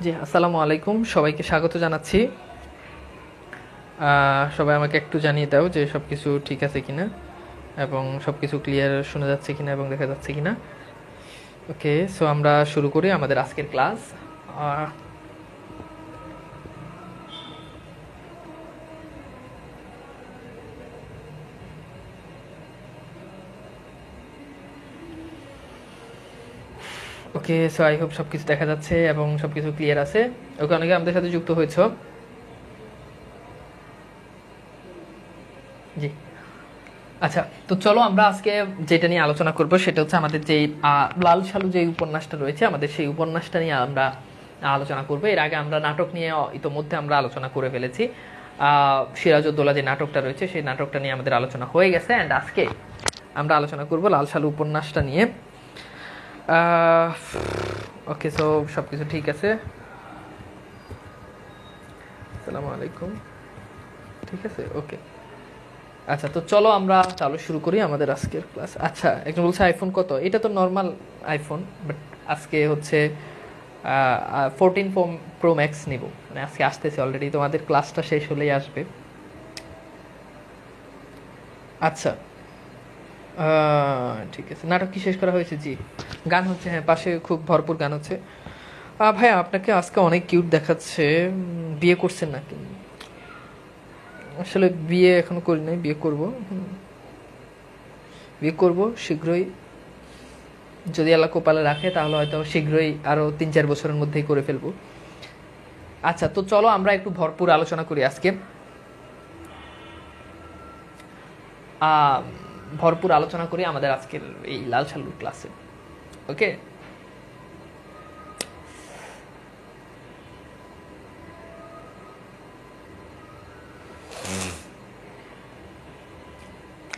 জি, আসসালামু আলাইকুম, সবাইকে স্বাগত জানাচ্ছি। সবাই আমাকে একটু জানিয়ে দাও যে সব কিছু ঠিক আছে কিনা এবং সব কিছু ক্লিয়ার শোনা যাচ্ছে কিনা এবং দেখা যাচ্ছে কিনা। ওকে, সো আমরা শুরু করি আমাদের আজকের class. Okay, so I hope সব কিছু দেখা যাচ্ছে এবং সব কিছু ক্লিয়ার আছে। ওকে, অনেকে আমাদের সাথে যুক্ত হয়েছ। জি, আচ্ছা, তো চলো আমরা আজকে যেটা নিয়ে আলোচনা করব সেটা হচ্ছে আমাদের যে লাল সালু যে উপন্যাসটা রয়েছে, আমাদের সেই উপন্যাসটা নিয়ে আমরা আলোচনা করব। এর আগে আমরা নাটক নিয়ে ইতোমধ্যে আমরা আলোচনা করে ফেলেছি। সিরাজউদ্দৌলা যে নাটকটা রয়েছে সেই নাটকটা নিয়ে আমাদের আলোচনা হয়ে গেছে, অ্যান্ড আজকে আমরা আলোচনা করব লাল সালু উপন্যাসটা নিয়ে। ওকে, সো সব কিছু ঠিক আছে। আসসালামু আলাইকুম, ঠিক আছে, ওকে। আচ্ছা, তো চলো আমরা তাহলে শুরু করি আমাদের আজকের ক্লাস। আচ্ছা, একজন বলছে আইফোন কত? এটা তো নর্মাল আইফোন, বাট আজকে হচ্ছে 14 প্রো ম্যাক্স নিব, মানে আজকে আসতেছে অলরেডি, তোমাদের ক্লাসটা শেষ হলেই আসবে। আচ্ছা, ঠিক আছে। নাটক কি শেষ করা হয়েছে? জি, গান হচ্ছে, হ্যাঁ, পাশে খুব ভরপুর গান হচ্ছে। ভাইয়া, আপনাকে আজকে অনেক কিউট দেখাচ্ছে। বিয়ে করছেন নাকি? আসলে বিয়ে এখনো করি নাই, বিয়ে করব। বিয়ে করব শীঘ্রই, যদি আল্লাহ কপালে রাখে, তাহলে হয়তো শীঘ্রই আরও 3-4 বছরের মধ্যেই করে ফেলবো। আচ্ছা, তো চলো আমরা একটু ভরপুর আলোচনা করি আজকে। ভরপুর আলোচনা করি আমাদের আজকের এই লাল সালুর ক্লাসে। ওকে,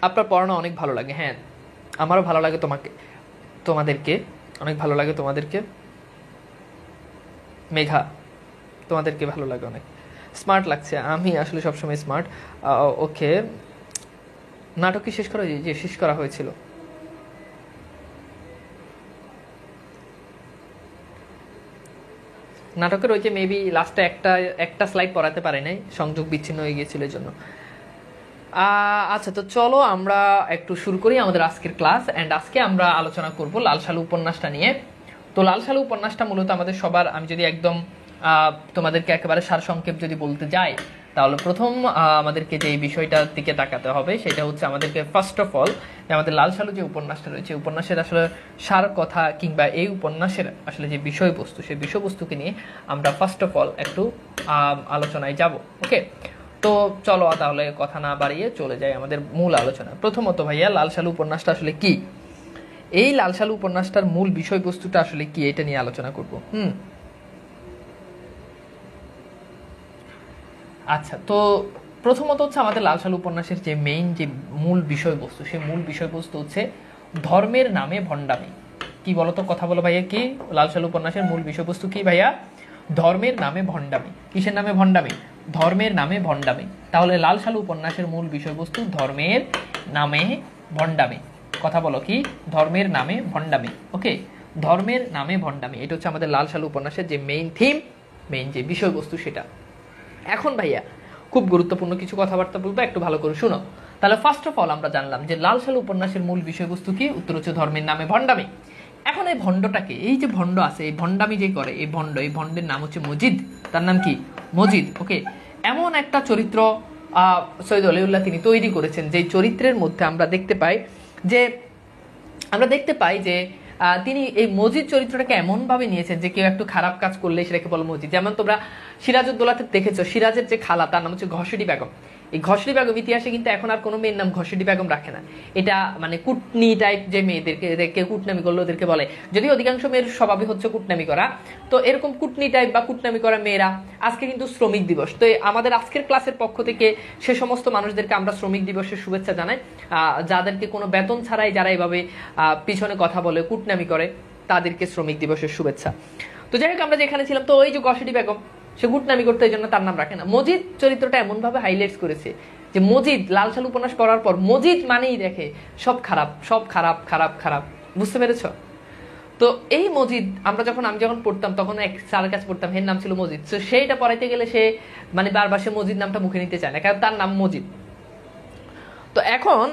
আপনার পড়ানো অনেক ভালো লাগে। হ্যাঁ, আমারও ভালো লাগে, তোমাদেরকে অনেক ভালো লাগে। তোমাদেরকে মেঘা, তোমাদেরকে ভালো লাগে অনেক, স্মার্ট লাগছে। আমি আসলে সবসময় স্মার্ট। ওকে, নাটক কি শেষ করা হয়েছে? যে শেষ করা হয়েছিল। নাটকের ওই যে মেবি লাস্টে একটা স্লাইড পড়াতে পারে নাই, সংযোগ বিচ্ছিন্ন হয়ে গিয়েছিল এই জন্য। আচ্ছা, তো চলো আমরা একটু শুরু করি আমাদের আজকের ক্লাস। অ্যান্ড আজকে আমরা আলোচনা করব লাল সালু উপন্যাসটা নিয়ে। তো লাল সালু উপন্যাসটা মূলত আমাদের সবার, আমি যদি একদম তোমাদেরকে একেবারে সারসংক্ষেপ যদি বলতে যাই, তাহলে প্রথম আমাদেরকে যে বিষয়টার দিকে তাকাতে হবে সেটা হচ্ছে আমাদেরকে ফার্স্ট অফ অল আমাদের লাল সালু যে উপন্যাসটা রয়েছে, উপন্যাসের আসলে সার কথা কিংবা এই উপন্যাসের আসলে যে বিষয়বস্তু, সেই বিষয়বস্তুকে নিয়ে আমরা ফার্স্ট অফ অল একটু আলোচনায় যাব। ওকে, তো চলো তাহলে কথা না বাড়িয়ে চলে যাই আমাদের মূল আলোচনা। প্রথমত ভাইয়া, লাল সালু উপন্যাসটা আসলে কি? এই লাল সালু উপন্যাসটার মূল বিষয়বস্তুটা আসলে কি, এটা নিয়ে আলোচনা করব। আচ্ছা, তো প্রথমত হচ্ছে আমাদের লাল সালু উপন্যাসের যে মেইন যে মূল বিষয়বস্তু, সেই মূল বিষয়বস্তু হচ্ছে ধর্মের নামে ভণ্ডামি। কি বলতো, কথা বলো ভাইয়া, কি লাল সালু উপন্যাসের মূল বিষয়বস্তু কি ভাইয়া? ধর্মের নামে ভণ্ডামি। কিসের নামে ভণ্ডামি? ধর্মের নামে ভণ্ডামি। তাহলে লাল সালু উপন্যাসের মূল বিষয়বস্তু ধর্মের নামে ভণ্ডামি। কথা বলো, কি? ধর্মের নামে ভণ্ডামি। ওকে, ধর্মের নামে ভণ্ডামি, এটা হচ্ছে আমাদের লাল সালু উপন্যাসের যে মেইন থিম, মেইন যে বিষয়বস্তু সেটা। এখন ভাইয়া খুব গুরুত্বপূর্ণ কিছু কথাবার্তা বলবো, একটু ভালো করে শুনো। তাহলে ফার্স্ট অফ অল আমরা জানলাম যে লাল সালু উপন্যাসের মূল বিষয়বস্তু কি? উত্তর হচ্ছে ধর্মের নামে ভণ্ডামি। এখন এই ভণ্ডটাকে, এই যে ভণ্ড আছে, এই ভণ্ডামি যে করে, এই ভণ্ডের নাম হচ্ছে মজিদ। তার নাম কি? মজিদ। ওকে, এমন একটা চরিত্র সৈয়দ অলিউল্লাহ তিনি তৈরি করেছেন, যে চরিত্রের মধ্যে আমরা দেখতে পাই যে তিনি এই মজিদ চরিত্রটাকে এমনভাবে নিয়েছেন যে কেউ একটু খারাপ কাজ করলে সেটাকে বলো মজিদ। যেমন তোমরা সিরাজউদ্দৌলাতে দেখেছো, সিরাজের যে খালা তার নাম হচ্ছে ঘসেডি বেগম। এই ঘসেডি বেগম ইতিহাসে কিন্তু এখন আর কোনো মেয়ের নাম ঘসেডি বেগম রাখে না। এটা মানে কুটনি টাইপ যে মেয়েদেরকে কুটনামি করলে ওদেরকে বলে, যদি অধিকাংশ মেয়ের স্বভাবই হচ্ছে কুটনামি করা, তো এরকম কুটনি টাইপ বা কুটনামি করা মেয়েরা, আজকে কিন্তু শ্রমিক দিবস, তো আমাদের আজকের ক্লাসের পক্ষ থেকে সে সমস্ত মানুষদেরকে আমরা শ্রমিক দিবসের শুভেচ্ছা জানাই। যাদেরকে কোনো বেতন ছাড়াই যারা এভাবে পিছনে কথা বলে, কুটনামি করে, তাদেরকে শ্রমিক দিবসের শুভেচ্ছা। তো যাই হোক, আমরা যেখানে ছিলাম, তো ওই যে ঘসেডি বেগম, সে গুটনামি করতে, এই জন্য তার নাম রাখে না। মজিদ চরিত্রটা এমন ভাবে হাইলাইটস করেছে যে মজিদ, লাল সালু উপন্যাস পড়ার পর মজিদ মানেই দেখে সব খারাপ, সব খারাপ খারাপ খারাপ। বুঝতে পেরেছ? তো এই মজিদ আমি যখন পড়তাম তখন এক স্যারের কাছে পড়তাম, এর নাম ছিল মজিদ। তো সেইটা পড়াইতে গেলে সে মানে বারবার সে মজিদ নামটা মুখে নিতে চায় না, কারণ তার নাম মজিদ। তো এখন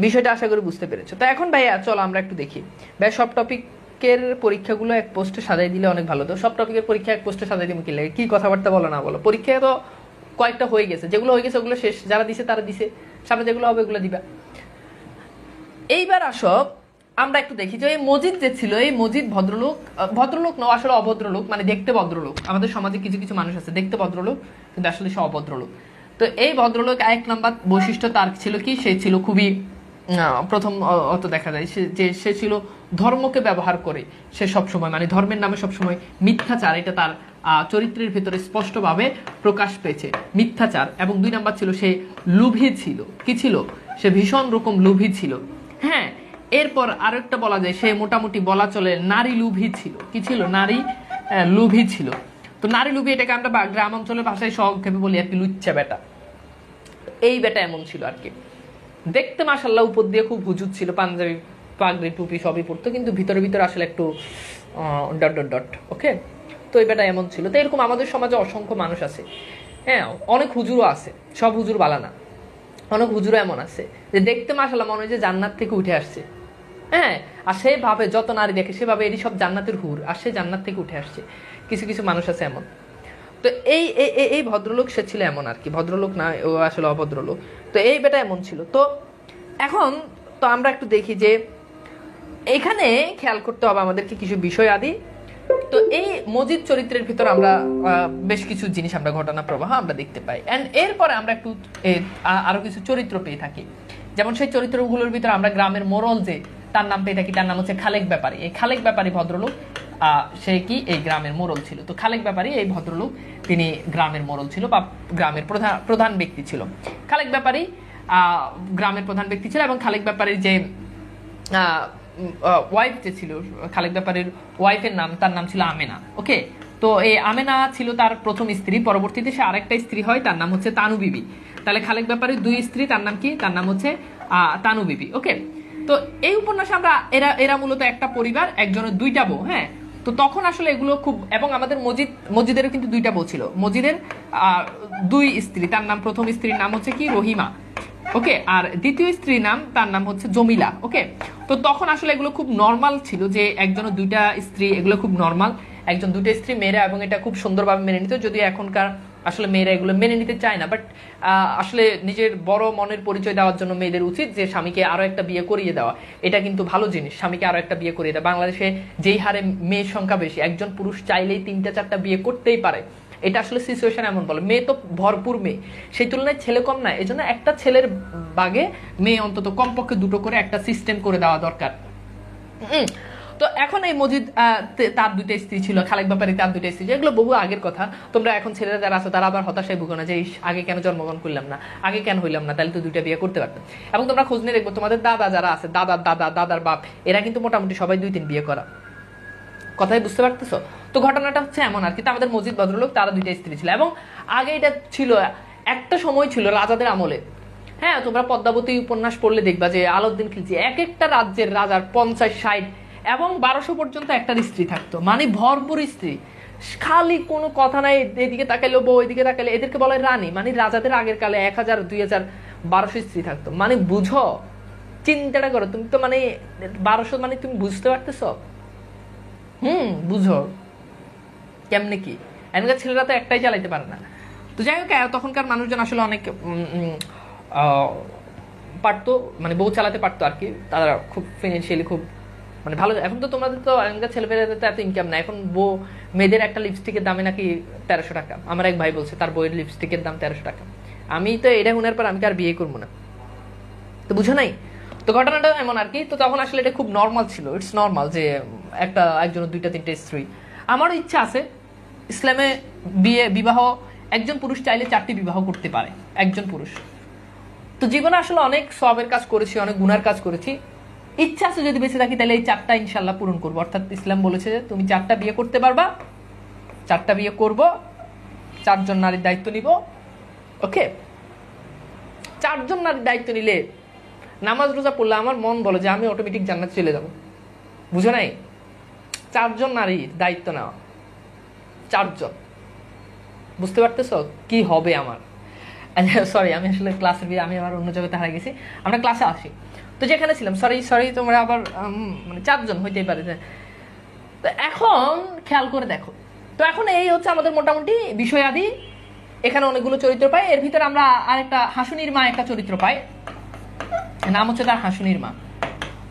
বিষয়টা আশা করি বুঝতে পেরেছো। তো এখন ভাইয়া চলো আমরা একটু দেখি ভাই সব টপিকের পরীক্ষাগুলো এক পোস্টে সাজাই দিলে অনেক ভালো। তো সব টপিকের পরীক্ষা এক পোস্টে সাজাই দিলে কি লাগে, কি কথাবার্তা বলো না বলো, পরীক্ষা তো কয়েকটা হয়ে গেছে, যেগুলো হয়ে গেছে ওগুলো শেষ, যারা দিছে তারা দিছে, সামনে যেগুলো হবে ওগুলো দিবা। এইবার আসো আমরা একটু দেখি যে এই মজিদ যে ছিল, এই মজিদ ভদ্রলোক নয়, আসলে অভদ্রলোক, মানে দেখতে ভদ্রলোক। আমাদের সমাজে কিছু কিছু মানুষ আছে দেখতে ভদ্রলোক কিন্তু আসলে সে অভদ্রলোক। তো এই ভদ্রলোক এক নাম্বার বৈশিষ্ট্য তার ছিল কি, সে ছিল খুবই প্রথম অত দেখা যায় যে সে ছিল ধর্মকে ব্যবহার করে, সে সবসময় মানে ধর্মের নামে সবসময় মিথ্যাচার, এটা তার চরিত্রের ভেতরে স্পষ্টভাবে প্রকাশ পেয়েছে, মিথ্যাচার। এবং 2 নাম্বার ছিল সে লোভী ছিল। কি ছিল? সে ভীষণ রকম লোভী ছিল। হ্যাঁ, এরপর আরেকটা বলা যায় সে মোটামুটি বলা চলে নারী লোভী ছিল। কি ছিল? নারী লোভী ছিল। তো নারী লোভী এটাকে আমরা গ্রাম অঞ্চলের ভাষায় সংক্ষেপে বলি আর কি লুচ্চা বেটা। এই বেটা এমন ছিল আর কি। দেখতে মাশাআল্লাহ উপর দিয়ে খুব হুজুর ছিল, পাঞ্জাবি পাগড়ি টুপি সবই পরতো, কিন্তু ভিতরে ভিতরে আসলে একটু ডট ডট ডট। ওকে, তো এই বেটা এমন ছিল। তো এরকম আমাদের সমাজে অসংখ্য মানুষ আছে। হ্যাঁ, অনেক হুজুরও আছে, সব হুজুর বালা না, অনেক হুজুরও এমন আছে যে দেখতে মাশাআল্লাহ মনে হয় যে জান্নাত থেকে উঠে আসছে। হ্যাঁ, আর সে ভাবে যত নারী দেখে সে ভাবে এটি সব জান্নাতের হুর, আর সে জান্নাত থেকে উঠে আসছে। কিছু কিছু মানুষ আছে এমন। তো এই ভদ্রলোক সে ছিল এমন আর কি, ভদ্রলোক না, ও আসলে অভদ্রলোক। তো এই বেটা এমন ছিল। তো এখন তো আমরা একটু দেখি যে এখানে খেয়াল করতে হবে আমাদেরকে কিছু বিষয় আদি। তো এই মজিদ চরিত্রের ভিতর আমরা বেশ কিছু জিনিস আমরা ঘটনা প্রবাহ আমরা দেখতে পাই। এন্ড এরপরে আমরা একটু আরো কিছু চরিত্র পেয়ে থাকি। যেমন সেই চরিত্রগুলোর ভিতর আমরা গ্রামের মোড়ল যে তার নাম পেয়ে থাকি, তার নাম হচ্ছে খালেক ব্যাপারী। এই খালেক ব্যাপারী ভদ্রলোক সে কি এই গ্রামের মোড়ল ছিল। তো খালেক ব্যাপারী এই ভদ্রলোক তিনি গ্রামের মোড়ল ছিল বা গ্রামের প্রধান ব্যক্তি ছিল। খালেক ব্যাপারী গ্রামের প্রধান ব্যক্তি ছিল। এবং খালেক ব্যাপারীর যে ওয়াইফ যে ছিল, খালেক ব্যাপারীর ওয়াইফের নাম, তার নাম ছিল আমেনা। ওকে, তো এই আমেনা ছিল তার প্রথম স্ত্রী। পরবর্তীতে সে আরেকটা স্ত্রী হয়, তার নাম হচ্ছে তানু বিবি। তাহলে খালেক ব্যাপারীর 2 স্ত্রী, তার নাম কি? তার নাম হচ্ছে তানু বিবি। ওকে, তো এই উপন্যাসে আমরা এরা মূলত একটা পরিবার, একজনের 2টা বউ। হ্যাঁ, তো তখন আসলে এগুলো খুব, এবং আমাদের মজিদেরও কিন্তু 2টা বউ ছিল। মজিদের 2 স্ত্রী, তার নাম প্রথম স্ত্রীর নাম হচ্ছে কি? রহিমা। ওকে, আর দ্বিতীয় স্ত্রীর নাম, তার নাম হচ্ছে জমিলা। ওকে, তো তখন আসলে এগুলো খুব নর্মাল ছিল যে একজনের 2টা স্ত্রী, এগুলো খুব নর্মাল, একজন 2টা স্ত্রী মেয়েরা, এবং এটা খুব সুন্দরভাবে মেনে নিত। যদিও এখনকার আসলে মেয়েরা এগুলো মেনে নিতে চায় না, বাট আসলে নিজের বড় মনের পরিচয় দেওয়ার জন্য মেয়েদের উচিত যে স্বামীকে আরো একটা বিয়ে করিয়ে দেওয়া। এটা কিন্তু ভালো জিনিস, স্বামীকে আরো একটা বিয়ে করিয়ে দেওয়া। বাংলাদেশে যেই হারে মেয়ের সংখ্যা বেশি, একজন পুরুষ চাইলেই 3টা 4টা বিয়ে করতেই পারে। এটা আসলে সিচুয়েশন এমন বলে, মেয়ে তো ভরপুর মেয়ে, সেই তুলনায় ছেলে কম না। এই জন্য একটা ছেলের বাগে মেয়ে অন্তত কমপক্ষে 2টো করে একটা সিস্টেম করে দেওয়া দরকার। তো এখন এই মজিদ তার 2টা স্ত্রী ছিল, খালেক ব্যাপারী তার 2টা স্ত্রী, এগুলো বহু আগের কথা। তোমরা এখন ছেলেরা যারা আছো তারা আবার হতাশায় ভুগো না যে আগে কেন জন্মগ্রহণ করলাম না, আগে কেন হইলাম না, তাহলে তো 2টা বিয়ে করতে পারতাম। এবং তোমরা খোঁজ নিয়ে দেখবো তোমাদের দাদা যারা আছে, দাদার বাপ, এরা কিন্তু মোটামুটি সবাই 2-3 বিয়ে করা। কথাই বুঝতে পারতেছো? তো ঘটনাটা হচ্ছে এমন আর কি। তো আমাদের মজিদ ভদ্রলোক, তারা 2টা স্ত্রী ছিল। এবং আগে এটা ছিল, একটা সময় ছিল রাজাদের আমলে। হ্যাঁ, তোমরা পদ্মাবতী উপন্যাস পড়লে দেখবা যে আলাউদ্দিন খিলজি এক একটা রাজ্যের রাজার 50-60 এবং 1200 পর্যন্ত একটা স্ত্রী থাকতো, মানে ভরপুর স্ত্রী, খালি কোনো কথা নাই, এদিকে তাকাইলে বউ, এদিকে তাকাইলে, এদেরকে বলে রানী। মানে রাজাদের আগের কালে 1000, 2000, 1200 স্ত্রী থাকতো। মানে বুঝো, চিন্তাটা করো তুমি। তো মানে 1200 মানে তুমি বুঝতে পারতেছো? বুঝো কেমনে কি। এখনকার ছেলেরা তো একটাই চালাইতে পারে না। তো যাই হোক, তখনকার মানুষজন আসলে অনেক পারতো, মানে বউ চালাতে পারতো আর কি। তারা খুব ফিনান্সিয়ালি খুব মানে ভালো। এখন তো তোমাদের তো এখনকার ছেলেমেয়েদের তো এত ইনকাম না। এখন বউ, মেয়েদের একটা লিপস্টিকের দামে নাকি 1300 টাকা। আমার এক ভাই বলছে তার বইয়ের লিপস্টিকের দাম 1300 টাকা। আমি তো এটা শোনার পর আমি আর বিয়ে করবো না। তো বুঝো নাই? তো ঘটনাটা এমন আর কি। তো তখন আসলে এটা খুব নর্মাল ছিল, ইটস নর্মাল যে একজনের 2টা-3টা স্ত্রী। আমারও ইচ্ছা আছে ইসলামে বিবাহ, একজন পুরুষ চাইলে 4টি বিবাহ করতে পারে, একজন পুরুষ। তো জীবনে আসলে অনেক সওয়াবের কাজ করেছি, অনেক গুনার কাজ করেছি। ইচ্ছা আছে যদি বেঁচে থাকি তাহলে এই 4টা ইনশাল্লাহ পূরণ করবো। অর্থাৎ ইসলাম বলেছে যে তুমি 4টা বিয়ে করতে পারবা, 4টা বিয়ে করব, 4 জন নারীর দায়িত্ব নিব। ওকে, 4 জন নারীর দায়িত্ব নিলে, নামাজ রোজা পড়লে আমার মন বলে যে আমি অটোমেটিক জান্নাতে চলে যাব। বুঝো নাই? 4 জন নারীর দায়িত্ব নেওয়া, 4 জন। বুঝতে পারতেছো কি হবে আমার? সরি, আমি আসলে ক্লাসের আমি আবার অন্য জগতে হারিয়ে গেছি। আমরা ক্লাসে আসি, তো যেখানে ছিলাম, সরি তোমরা আবার মানে 4 জন হইতেই পারে। তো এখন খেয়াল করে দেখো, তো এখন এই হচ্ছে আমাদের মোটামুটি বিষয়াদি। এখানে অনেকগুলো চরিত্র পাই, এর ভিতরে আমরা আরেকটা হাসুনির মা একটা চরিত্র পাই, নাম হচ্ছে তার হাসুনির মা।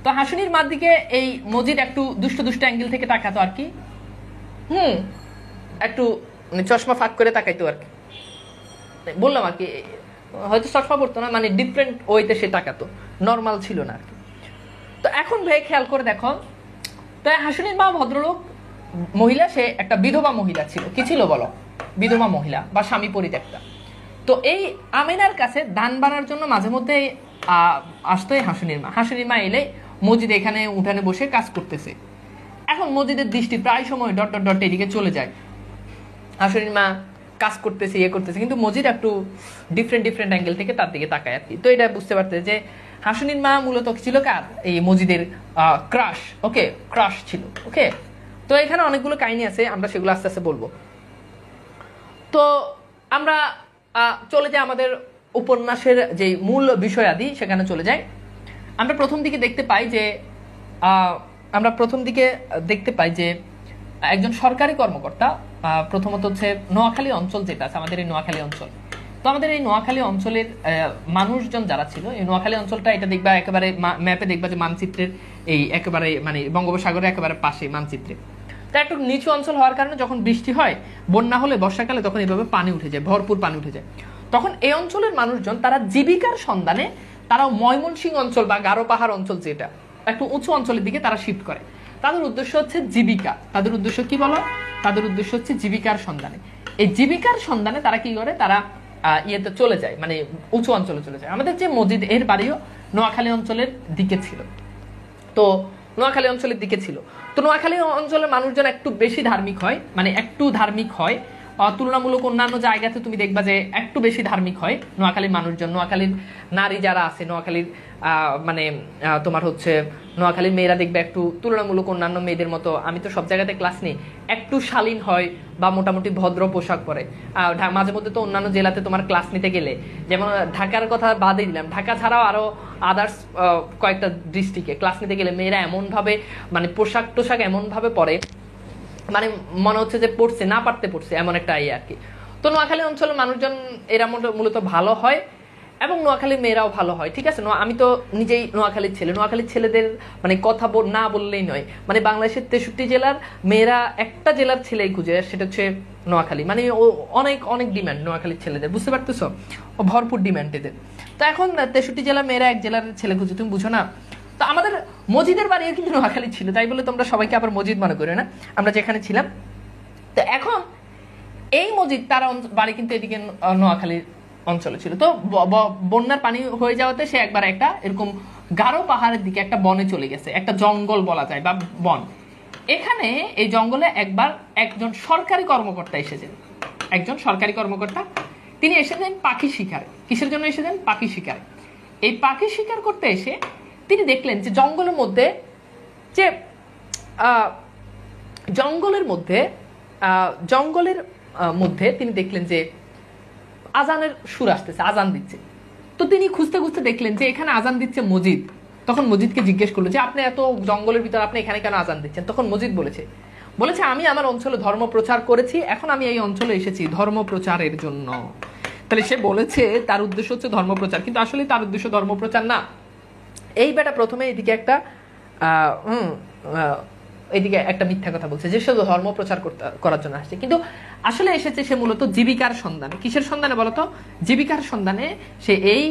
তো হাসুনির মার দিকে এই মজিদ একটু দুষ্ট অ্যাঙ্গেল থেকে তাকাতো আর কি, একটু মানে চশমা ফাঁক করে তাকাইতো আর কি, বললাম আর কি, হয়তো চশমা পড়তো না, মানে ডিফারেন্ট ওয়েতে সে তাকাতো, নর্মাল ছিল না আর কি। তো এখন ভাই খেয়াল করে দেখো, তো হাসুনির মা ভদ্রলোক মহিলা, সে একটা বিধবা মহিলা ছিল। কি ছিল বলো? বিধবা মহিলা বা স্বামী পরিত্যক্তা। তো এই আমিনার কাছে ধান বানার জন্য মাঝে মধ্যে আসতো এই হাসুনির মা এলে মজিদ এখানে উঠানে বসে কাজ করতেছে। এখন মজিদের দৃষ্টি প্রায় সময় ডট এদিকে চলে যায়, হাসুনির মা কাজ করতেছে, করতেছে, কিন্তু মজিদ একটু ডিফারেন্ট অ্যাঙ্গেল থেকে তার দিকে তাকায় আর কি। তো এটা বুঝতে পারতে যে হাসুনির মা মূলত ছিল কার? এই মজিদের ক্রাশ। ওকে, ক্রাশ ছিল। ওকে, তো এখানে অনেকগুলো কাহিনী আছে, আমরা সেগুলো আস্তে আস্তে বলবো। তো আমরা চলে যাই আমাদের উপন্যাসের যে মূল বিষয়াদি, সেখানে চলে যাই। আমরা প্রথম দিকে দেখতে পাই যে একজন সরকারি কর্মকর্তা, প্রথমত হচ্ছে নোয়াখালী অঞ্চল যেটা আছে, আমাদের এই নোয়াখালী অঞ্চল। তো আমাদের এই নোয়াখালী অঞ্চলের মানুষজন যারা ছিল, এই নোয়াখালী অঞ্চলটা, এটা দেখবা একেবারে ম্যাপে দেখবা যে মানচিত্রের এই একেবারে মানে বঙ্গোপসাগরের একেবারে পাশে মানচিত্রে। তা একটু নিচু অঞ্চল হওয়ার কারণে যখন বৃষ্টি হয়, বন্যা হলে, বর্ষাকালে, তখন এইভাবে পানি উঠে যায়, ভরপুর পানি উঠে যায়। তখন এই অঞ্চলের মানুষজন তারা জীবিকার সন্ধানে তারা ময়মনসিংহ অঞ্চল বা গারো পাহাড় অঞ্চল, যেটা একটু উঁচু অঞ্চলের দিকে তারা শিফট করে। তাদের উদ্দেশ্য হচ্ছে জীবিকা। তাদের উদ্দেশ্য কি বলো? তাদের উদ্দেশ্য হচ্ছে জীবিকার সন্ধানে। এই জীবিকার সন্ধানে তারা কি করে? তারা ইয়েতে চলে যায়, মানে উঁচু অঞ্চলে চলে যায়। আমাদের যে মজিদ, এর বাড়িও নোয়াখালী অঞ্চলের দিকে ছিল। তো নোয়াখালী অঞ্চলের দিকে ছিল, তো নোয়াখালী অঞ্চলের মানুষজন একটু বেশি ধার্মিক হয়, মানে একটু ধার্মিক হয় তুলনামূলক অন্যান্য জায়গাতে। তুমি দেখবা যে একটু বেশি ধার্মিক হয় নোয়াখালীর মানুষজন। নোয়াখালীর নারী যারা আছে, নোয়াখালীর মানে তোমার হচ্ছে নোয়াখালীর মেয়েরা দেখবে একটু তুলনামূলক অন্যান্য মেয়েদের মতো, আমি তো সব জায়গাতে ক্লাস নিই, একটু শালীন হয় বা মোটামুটি ভদ্র পোশাক পরে। মাঝে মধ্যে তো অন্যান্য জেলাতে তোমার ক্লাস নিতে গেলে, যেমন ঢাকার কথা বাদে দিলাম, ঢাকা ছাড়াও আরো আদার্স কয়েকটা ডিস্ট্রিক্টে ক্লাস নিতে গেলে মেয়েরা এমনভাবে মানে পোশাক টোশাক এমনভাবে পরে, মানে মনে হচ্ছে যে পড়ছে, না পারতে পড়ছে, এমন একটা আর কি। তো নোয়াখালী অঞ্চলের মানুষজন এরা মূলত ভালো হয় এবং নোয়াখালীর মেয়েরাও ভালো হয়, ঠিক আছে। আমি তো নিজেই নোয়াখালীর ছেলে, নোয়াখালীর ছেলেদের মানে কথা না বললেই নয়, মানে বাংলাদেশের 63 জেলার মেয়েরা একটা জেলার ছেলেই খুঁজে, সেটা হচ্ছে নোয়াখালী। মানে অনেক ডিমান্ড নোয়াখালীর ছেলেদের, বুঝতে পারতেছো? ভরপুর ডিমান্ড এদের। তো এখন 63 জেলার মেয়েরা এক জেলার ছেলে খুঁজে, তুমি বুঝো না? তো আমাদের মজিদের বাড়ি কিন্তু নোয়াখালী ছিল, তাই বলে তোমরা সবাইকে আবার মজিদ মনে করে না, আমরা যেখানে ছিলাম। তো এখন এই মজিদ তার বাড়ি কিন্তু এদিকে নোয়াখালীর অঞ্চলে ছিল। তো বন্যার পানি হয়ে যাওয়াতে সে একবার একটা এরকম গারো পাহাড়ের দিকে একটা বনে চলে গেছে, একটা জঙ্গল বলা যায় বা বন। এখানে এই জঙ্গলে একবার একজন সরকারি কর্মকর্তা এসেছেন, একজন সরকারি কর্মকর্তা। তিনি এসেছেন পাখি শিকারে। কিসের জন্য এসেছেন? পাখি শিকারে। এই পাখি শিকার করতে এসে তিনি দেখলেন যে জঙ্গলের মধ্যে তিনি দেখলেন যে আজানের সুর আসতেছে, আজান দিচ্ছে। তো তিনি খুঁজতে খুঁজতে দেখলেন যে এখানে আজান দিচ্ছে মজিদ। তখন মজিদকে জিজ্ঞেস করলো যে আপনি এত জঙ্গলের ভিতর আপনি এখানে কেন আজান দিচ্ছেন? তখন মজিদ বলেছে আমি আমার অঞ্চলে ধর্ম প্রচার করেছি, এখন আমি এই অঞ্চলে এসেছি ধর্ম প্রচারের জন্য। তাহলে সে বলেছে তার উদ্দেশ্য হচ্ছে ধর্ম প্রচার, কিন্তু আসলে তার উদ্দেশ্য ধর্ম প্রচার না। এই বেটা প্রথমে এদিকে একটা মিথ্যা কথা বলছে যে সে ধর্ম প্রচার করার জন্য আসছে, কিন্তু আসলে এসেছে সে মূলত জীবিকার সন্ধানে। কিসের সন্ধানে বলতো? জীবিকার সন্ধানে সে এই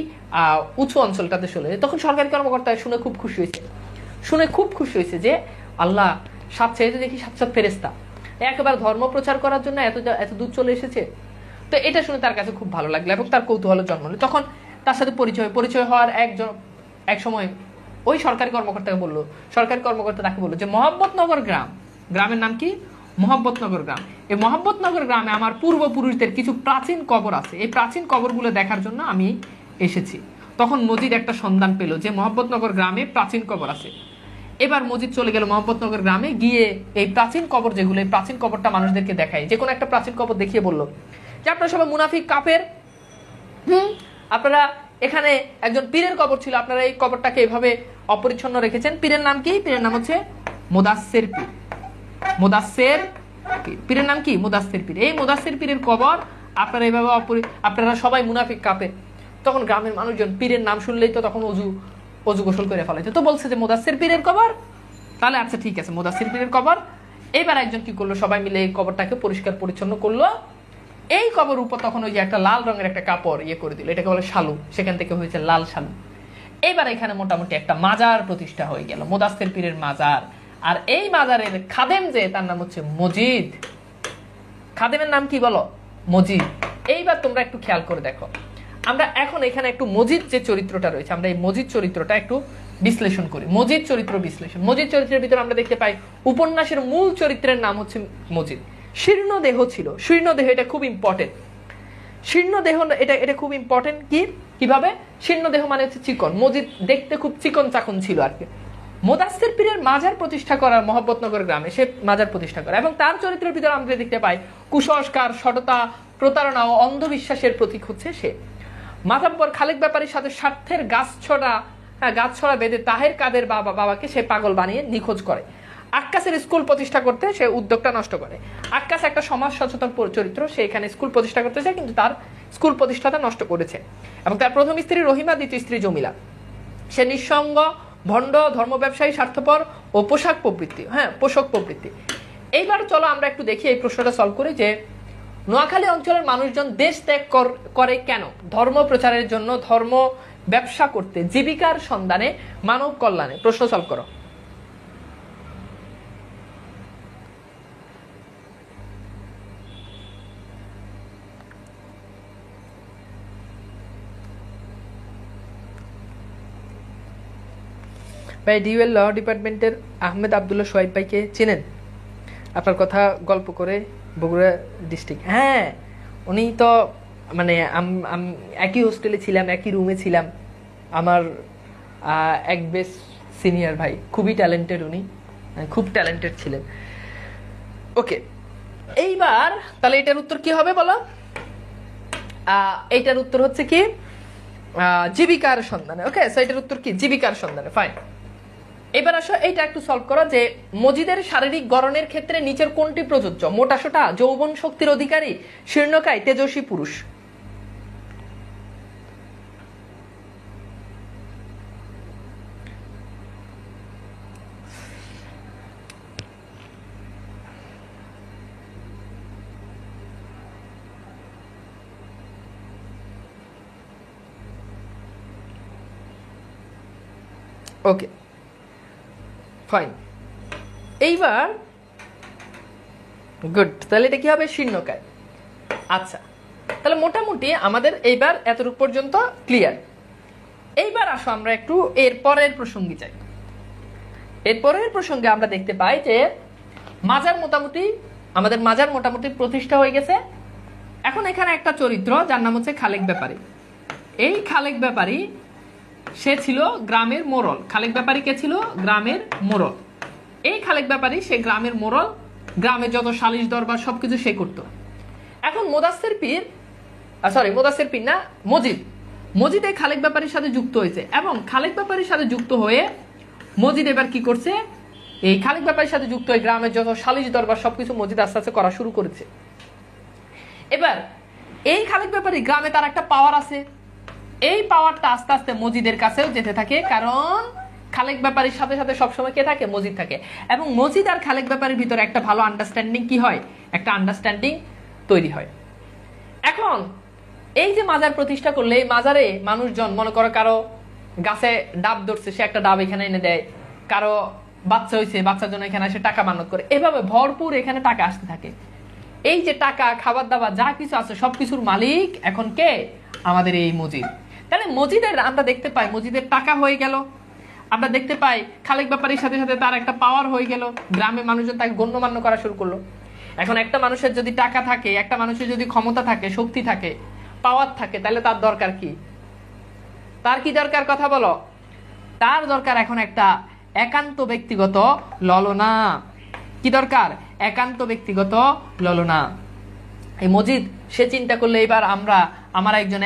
উঁচু অঞ্চলটাতে চলে। তখন সরকারি কর্মকর্তা শুনে খুব খুশি হয়েছে যে আল্লাহ, সাত চাইতে দেখি সাত ফেরেস্তা একেবারে ধর্ম প্রচার করার জন্য এত দূর চলে এসেছে। তো এটা শুনে তার কাছে খুব ভালো লাগলো এবং তার কৌতূহল জন্ম নিল। তখন তার সাথে পরিচয় হওয়ার এক সময় ওই সরকারি কর্মকর্তাকে বললো, সরকারি কর্মকর্তা তাকে বললো যে মোহাম্মদনগর গ্রামের নাম কি? মোহাম্মদনগর গ্রাম। এই মোহাম্মদনগর গ্রামে আমার পূর্বপুরুষদের কিছু প্রাচীন কবর আছে, এই প্রাচীন কবরগুলো দেখার জন্য আমি এসেছি। তখন মজিদ একটা সন্ধান পেল যে মোহাম্মদনগর গ্রামে প্রাচীন কবর আছে। এবার মজিদ চলে গেল মোহাম্মদনগর গ্রামে, গিয়ে এই প্রাচীন কবর যেগুলো, এই প্রাচীন কবরটা মানুষদেরকে দেখায়, যে কোনো একটা প্রাচীন কবর দেখিয়ে বললো যে আপনারা সবাই মুনাফিক কাফের, আপনারা এখানে একজন পীরের কবর ছিল, আপনারা এই কবরটাকে এভাবে অপরিচ্ছন্ন রেখেছেন। পীরের নাম কি? পীরের নাম হচ্ছে মুদাসসির পীর। মুদাসসির পীরের নাম কি? মুদাসসির পীর। এই মুদাসসির পীরের কবর আপনারা এইভাবে আপনারা সবাই মুনাফিক কাফের। তখন গ্রামের মানুষজন পীরের নাম শুনলেই তো তখন অজু গোসল করে ফেলাইতো, তো বলছে যে মুদাসসির পীরের কবর, তাহলে আচ্ছা ঠিক আছে মুদাসসির পীরের কবর। এবার একজন কি করলো, সবাই মিলে এই কবরটাকে পরিষ্কার পরিচ্ছন্ন করলো। এই কবর উপর তখন ওই যে একটা লাল রঙের একটা কাপড় করে দিল, এটাকে বলে শালু, সেখান থেকে হয়েছে লাল শালু। এবার এখানে মোটামুটি একটা মাজার প্রতিষ্ঠা হয়ে গেল, মুদাসসির পীরের মাজার। আর এই মাজারের খাদেম যে, তার নাম হচ্ছে মজিদ। খাদেমের নাম কি বলো? মজিদ। এইবার তোমরা একটু খেয়াল করে দেখো, আমরা এখন এখানে একটু মজিদ যে চরিত্রটা রয়েছে, আমরা এই মজিদ চরিত্রটা একটু বিশ্লেষণ করি। মজিদ চরিত্র বিশ্লেষণ। মজিদ চরিত্রের ভিতরে আমরা দেখতে পাই উপন্যাসের মূল চরিত্রের নাম হচ্ছে মজিদ। শীর্ণ দেহ ছিল, শীর্ণ দেহ, এটা খুব ইম্পর্টেন্ট। শীর্ণ দেহ এটা খুব ইম্পর্টেন্ট। কিভাবে? শীর্ণ দেহ মানে হচ্ছে চিকন। মজিদ দেখতে খুব চিকন চাকন ছিল আর কি। মুদাসসির পীরের মাজার প্রতিষ্ঠা করার মোহাম্মদনগর গ্রামে সে মাজার প্রতিষ্ঠা করে, এবং তার চরিত্রের ভিতরে আমরা দেখতে পাই কুসংস্কার, সততা, প্রতারণা ও অন্ধবিশ্বাসের প্রতীক হচ্ছে সে। মাথাব্বর খালেক ব্যাপারীর সাথে স্বার্থের গাছছড়া বেঁধে তাহের কাদের বাবাকে সে পাগল বানিয়ে নিখোঁজ করে। আক্কাসের স্কুল প্রতিষ্ঠা করতে সে উদ্যোগটা নষ্ট করে। আক্কাস একটা সমাজ সচেতন চরিত্র, সে এখানে স্কুল প্রতিষ্ঠা করতে চায় কিন্তু তার স্কুল প্রতিষ্ঠাটা নষ্ট করেছে। এবং তার প্রথম স্ত্রী রহিমা, দ্বিতীয় স্ত্রী জমিলা। সে নিঃসঙ্গ, ভণ্ড, ধর্ম ব্যবসায়ী, স্বার্থপর ও পোশাক প্রবৃত্তি। এইবার চলো আমরা একটু দেখি এই প্রশ্নটা সলভ করি যে নোয়াখালী অঞ্চলের মানুষজন দেশ ত্যাগ করে কেন? ধর্ম প্রচারের জন্য, ধর্ম ব্যবসা করতে, জীবিকার সন্ধানে, মানব কল্যাণে। প্রশ্ন সলভ করো। ভাই ডিউএল ল ডিপার্টমেন্টের আহমেদ আব্দুল্লাহ সোহাইব ভাইকে চেনেন? আপনার কথা গল্প করে বগুড়া ডিস্ট্রিক্ট। হ্যাঁ, উনি তো মানে একই হোস্টেলে ছিলাম, একই রুমে ছিলাম। আমার এক বেশ সিনিয়র ভাই, খুবই ট্যালেন্টেড, উনি খুব ট্যালেন্টেড ছিলেন। ওকে, এইবার তাহলে এটার উত্তর কি হবে বলো? এইটার উত্তর হচ্ছে কি? জীবিকার সন্ধানে। ওকে, সো এটার উত্তর কি? জীবিকার সন্ধানে। ফাইন। এবার আসো এইটা একটু সলভ করো যে মজিদের শারীরিক গড়নের ক্ষেত্রে নিচের কোনটি প্রযোজ্য? মোটাসোটা, যৌবন শক্তির অধিকারী, শীর্ণকায়, তেজস্বী পুরুষ। Okay fine. এইবার গুড, তাহলে এটা কি হবে? শীর্ণকায়। আচ্ছা, তাহলে মোটামুটি আমাদের এইবার এতটুকু পর্যন্ত ক্লিয়ার। এইবার আসো আমরা একটু এর পরের প্রসঙ্গে যাই। এর পরের প্রসঙ্গে আমরা দেখতে পাই যে আমাদের মাজার মোটামুটি প্রতিষ্ঠা হয়ে গেছে। এখন এখানে একটা চরিত্র যার নাম হচ্ছে খালেক ব্যাপারী। এই খালেক ব্যাপারী সে ছিল গ্রামের মোড়ল। খালেক ব্যাপারী কে ছিল? গ্রামের মোড়ল। এই খালেক ব্যাপারী সে গ্রামের মোড়ল, গ্রামে যত সালিশ দরবার সবকিছু সে করত। এখন মুদাসসির পীর না, মজিদ এই খালেক ব্যাপারীর সাথে যুক্ত হয়েছে, এবং খালেক ব্যাপারীর সাথে যুক্ত হয়ে মজিদ এবার কি করছে? এই খালেক ব্যাপারীর সাথে যুক্ত হয়ে গ্রামের যত সালিশ দরবার সবকিছু মজিদ আস্তে আস্তে করা শুরু করেছে। এবার এই খালেক ব্যাপারী গ্রামে তার একটা পাওয়ার আছে, এই পাওয়ারটা আস্তে আস্তে মজিদের কাছেও যেতে থাকে, কারণ খালেক ব্যাপারীর সাথে সাথে সবসময় কে থাকে? মজিদ থাকে। এবং মজিদ আর খালেক ব্যাপারীর ভিতরে একটা ভালো আন্ডারস্ট্যান্ডিং কি হয়? একটা আন্ডারস্ট্যান্ডিং তৈরি হয়। এখন এই যে মাজার প্রতিষ্ঠা করলে, এই মাজারে মানুষজন মনে করো কারো গাছে ডাব ধরছে, সে একটা ডাব এখানে এনে দেয়, কারো বাচ্চা হয়েছে, বাচ্চার জন্য এখানে এসে টাকা মানত করে, এভাবে ভরপুর এখানে টাকা আসতে থাকে। এই যে টাকা, খাবার দাবার যা কিছু আছে সবকিছুর মালিক এখন কে? আমাদের এই মজিদ। তাহলে মজিদের আমরা দেখতে পাই মজিদের টাকা হয়ে গেল, আমরা দেখতে পাই খালেক ব্যাপারীর সাথে সাথে তার একটা পাওয়ার হয়ে গেল, গ্রামে মানুষজন তাকে গণ্যমান্য করা শুরু করলো। এখন একটা মানুষের যদি টাকা থাকে, একটা মানুষের যদি ক্ষমতা থাকে, শক্তি থাকে, পাওয়ার থাকে, তাহলে তার দরকার কি? তার কি দরকার কথা বলো? তার দরকার এখন একটা একান্ত ব্যক্তিগত ললনা। কি দরকার? একান্ত ব্যক্তিগত ললনা। এই মজিদ সে চিন্তা করলে এবার আমার একজন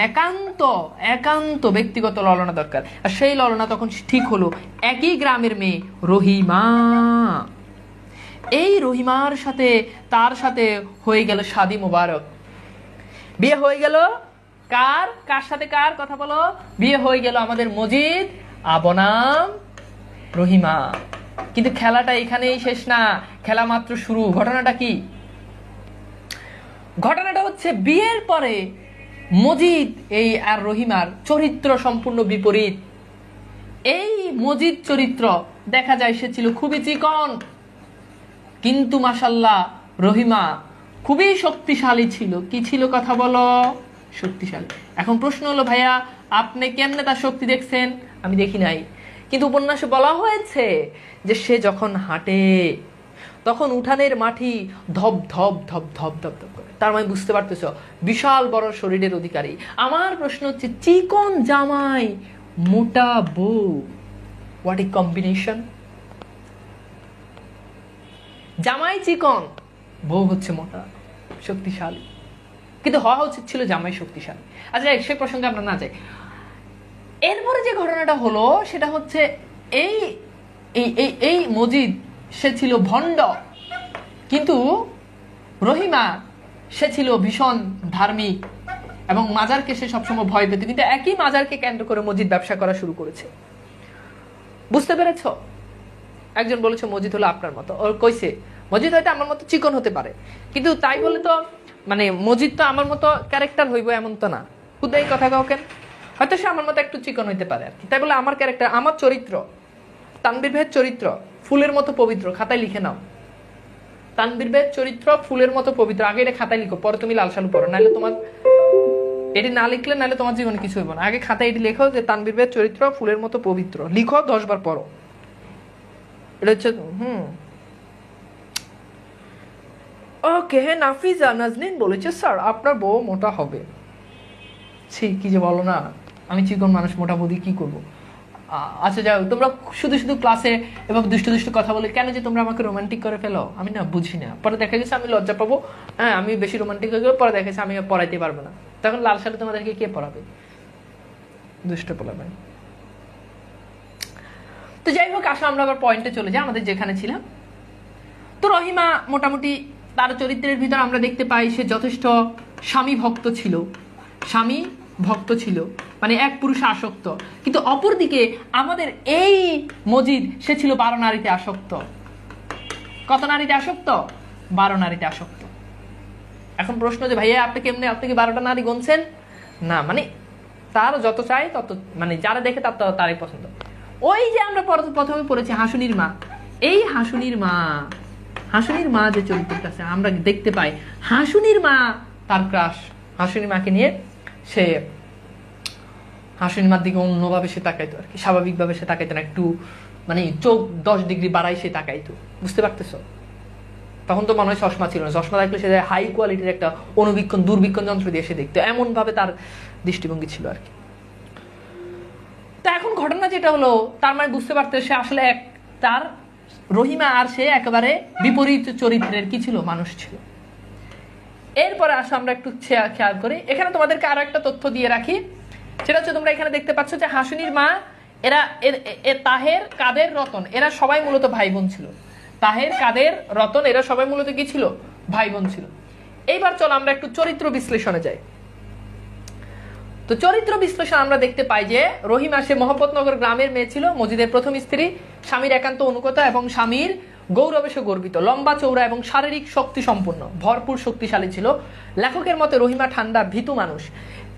একান্ত ব্যক্তিগত ললনা দরকার। আর সেই ললনা তখন ঠিক হলো একই গ্রামের মেয়ে রহিমা। এই রহিমার সাথে তার সাথে হয়ে গেল শাদি মোবারক। বিয়ে হয়ে গেল কার সাথে? কার কথা বলো? বিয়ে হয়ে গেল আমাদের মজিদ বনাম রহিমা। কিন্তু খেলাটা এখানেই শেষ না, খেলা মাত্র শুরু। ঘটনাটা কি? ঘটনাটা হচ্ছে বিয়ের পরে মজিদ আর রহিমার চরিত্র সম্পূর্ণ বিপরীত। এই মজিদ চরিত্র দেখা যায় সে ছিল খুবই চিকন, কিন্তু মাশাআল্লাহ রহিমা খুবই শক্তিশালী ছিল। কি ছিল কথা বলো? শক্তিশালী। এখন প্রশ্ন হলো ভাইয়া আপনি কেমনে তার শক্তি দেখছেন? আমি দেখি নাই, কিন্তু উপন্যাসে বলা হয়েছে যে সে যখন হাঁটে তখন উঠানের মাটি ধপ ধপ ধপ ধপ ধপ ধপ করে। তার মানে বুঝতে পারতেছ বিশাল বড় শরীরের অধিকারী। আমার প্রশ্ন হচ্ছে চিকন জামাই মোটা বউ, হোয়াট এ কম্বিনেশন! জামাই চিকন, বউ হচ্ছে মোটা, শক্তিশালী, কিন্তু হওয়া উচিত ছিল জামাই শক্তিশালী। আচ্ছা সে প্রসঙ্গে আমরা না যাই। এরপরে যে ঘটনাটা হলো সেটা হচ্ছে এই মজিদ সে ছিল ভণ্ড, কিন্তু রহিমা সে ছিল ভীষণ ধার্মিক এবং মাজারকে সে সবসময় ভয় পেত। কিন্তু একই মাজারকে কেন্দ্র করে মজিদ ব্যবসা করা শুরু করেছে। বুঝতে পেরেছ? একজন বলেছে মজিদ হলো আপনার মতো। ওর কইছে মজিদ হয়তো আমার মতো চিকন হতে পারে, কিন্তু তাই বলে তো মানে মজিদ তো আমার মতো ক্যারেক্টার হইব এমন তো না। খুদ এই কথা কাউ কেন? হয়তো সে আমার মতো একটু চিকন হইতে পারে আর কি। তাই বলে আমার ক্যারেক্টার, আমার চরিত্র, তানবীর ভাইয়ের চরিত্র ফুলের মতো পবিত্র। খাতায় লিখে নাও, তানবীর ভাইয়ের চরিত্র ফুলের মতো পবিত্র। আগে এটা খাতায় লিখো, পরে তুমি লাল শালু পড়ো, নাহলে তোমার এটি না লিখলে নাহলে তোমার জীবনে কিছু হইব না। আগে খাতায় এটি লেখো যে তানবীর ভাইয়ের চরিত্র ফুলের মতো পবিত্র, লিখো 10 বার পড়ো। এটা হচ্ছে ওকে। নাফিজা নাজনীন বলেছে স্যার আপনার বউ মোটা হবে। কি যে বলো না, আমি চিকন মানুষ, মোটা বৌদি কি করবো? আচ্ছা যাও, তোমরা শুধু শুধু ক্লাসে এবং দুষ্টু দুষ্টু কথা বলে কেন যে তোমরা আমাকে রোমান্টিক করে ফেলো আমি না বুঝি না। পরে দেখা গেছে আমি লজ্জা পাবো, হ্যাঁ আমি বেশি রোমান্টিক হয়ে গেলে পরে দেখা গেছে আমি পড়াইতে পারবো না, তখন লাল সালে তোমাদেরকে কে পড়াবে? দুষ্ট পড়াবে। তো যাই হোক, আসো আমরা আবার পয়েন্টে চলে যাই, আমাদের যেখানে ছিলাম। তো রহিমা মোটামুটি তার চরিত্রের ভিতর আমরা দেখতে পাই সে যথেষ্ট স্বামী ভক্ত ছিল, স্বামী ভক্ত ছিল, মানে এক পুরুষে আসক্ত। কিন্তু অপরদিকে আমাদের এই মজিদ সে ছিল 12 নারীতে আসক্ত। কত নারীতে আসক্ত? 12 নারীতে আসক্ত। এখন প্রশ্ন যে ভাইয়া আপনি কেমনে, আপনি কি 12টা নারী গুনছেন? না, মানে তার যত চাই তত, মানে যারা দেখে তারই পছন্দ। ওই যে আমরা প্রথমে পড়েছি হাসুনির মা, এই হাসুনির মা যে চরিত্রটা আছে আমরা দেখতে পাই, হাসুনির মা তার ক্রাশ। হাসুনির মাকে নিয়ে সে হাসুনির মার দিকে অন্যভাবে সে তাকাইতো আর কি, স্বাভাবিকভাবে সে তাকাইতো না, একটু মানে চোখ 10 ডিগ্রি বাড়াই সে তাকাইতো। বুঝতে পারতেছ? তখন তো মনে হয় চশমা ছিল না, চশমা থাকলে সে হাই কোয়ালিটির একটা দূরবীক্ষণ যন্ত্র দিয়ে সে দেখতো, এমন ভাবে তার দৃষ্টিভঙ্গি ছিল আর কি। তা এখন ঘটনা যেটা হলো, তার মানে বুঝতে পারতে সে আসলে তার রহিমা আর সে একেবারে বিপরীত চরিত্রের কি ছিল, মানুষ ছিল। এরপরে আসো আমরা একটু খেয়াল করি, এখানে তোমাদেরকে আরো একটা তথ্য দিয়ে রাখি, সেটা হচ্ছে তোমরা এখানে দেখতে পাচ্ছ যে হাসুনির মা, এরা তাহের, কাদের, রতন, এরা সবাই মূলত ভাই বোন ছিল। তাহের, কাদের, রতন এরা সবাই মূলত কি ছিল, ভাই বোন ছিল। এইবার চলো আমরা একটু চরিত্র বিশ্লেষণে যাই। তো চরিত্র বিশ্লেষণ আমরা দেখতে পাই যে রহিমা সে মোহাম্মদনগর গ্রামের মেয়ে ছিল, মজিদের প্রথম স্ত্রী, স্বামীর একান্ত অনুগতা এবং স্বামীর গৌরবে সে গর্বিত, লম্বা চৌড়া এবং শারীরিক শক্তি সম্পন্ন, ভরপুর শক্তিশালী ছিল। লেখকের মতে রহিমা ঠান্ডা ভীতু মানুষ,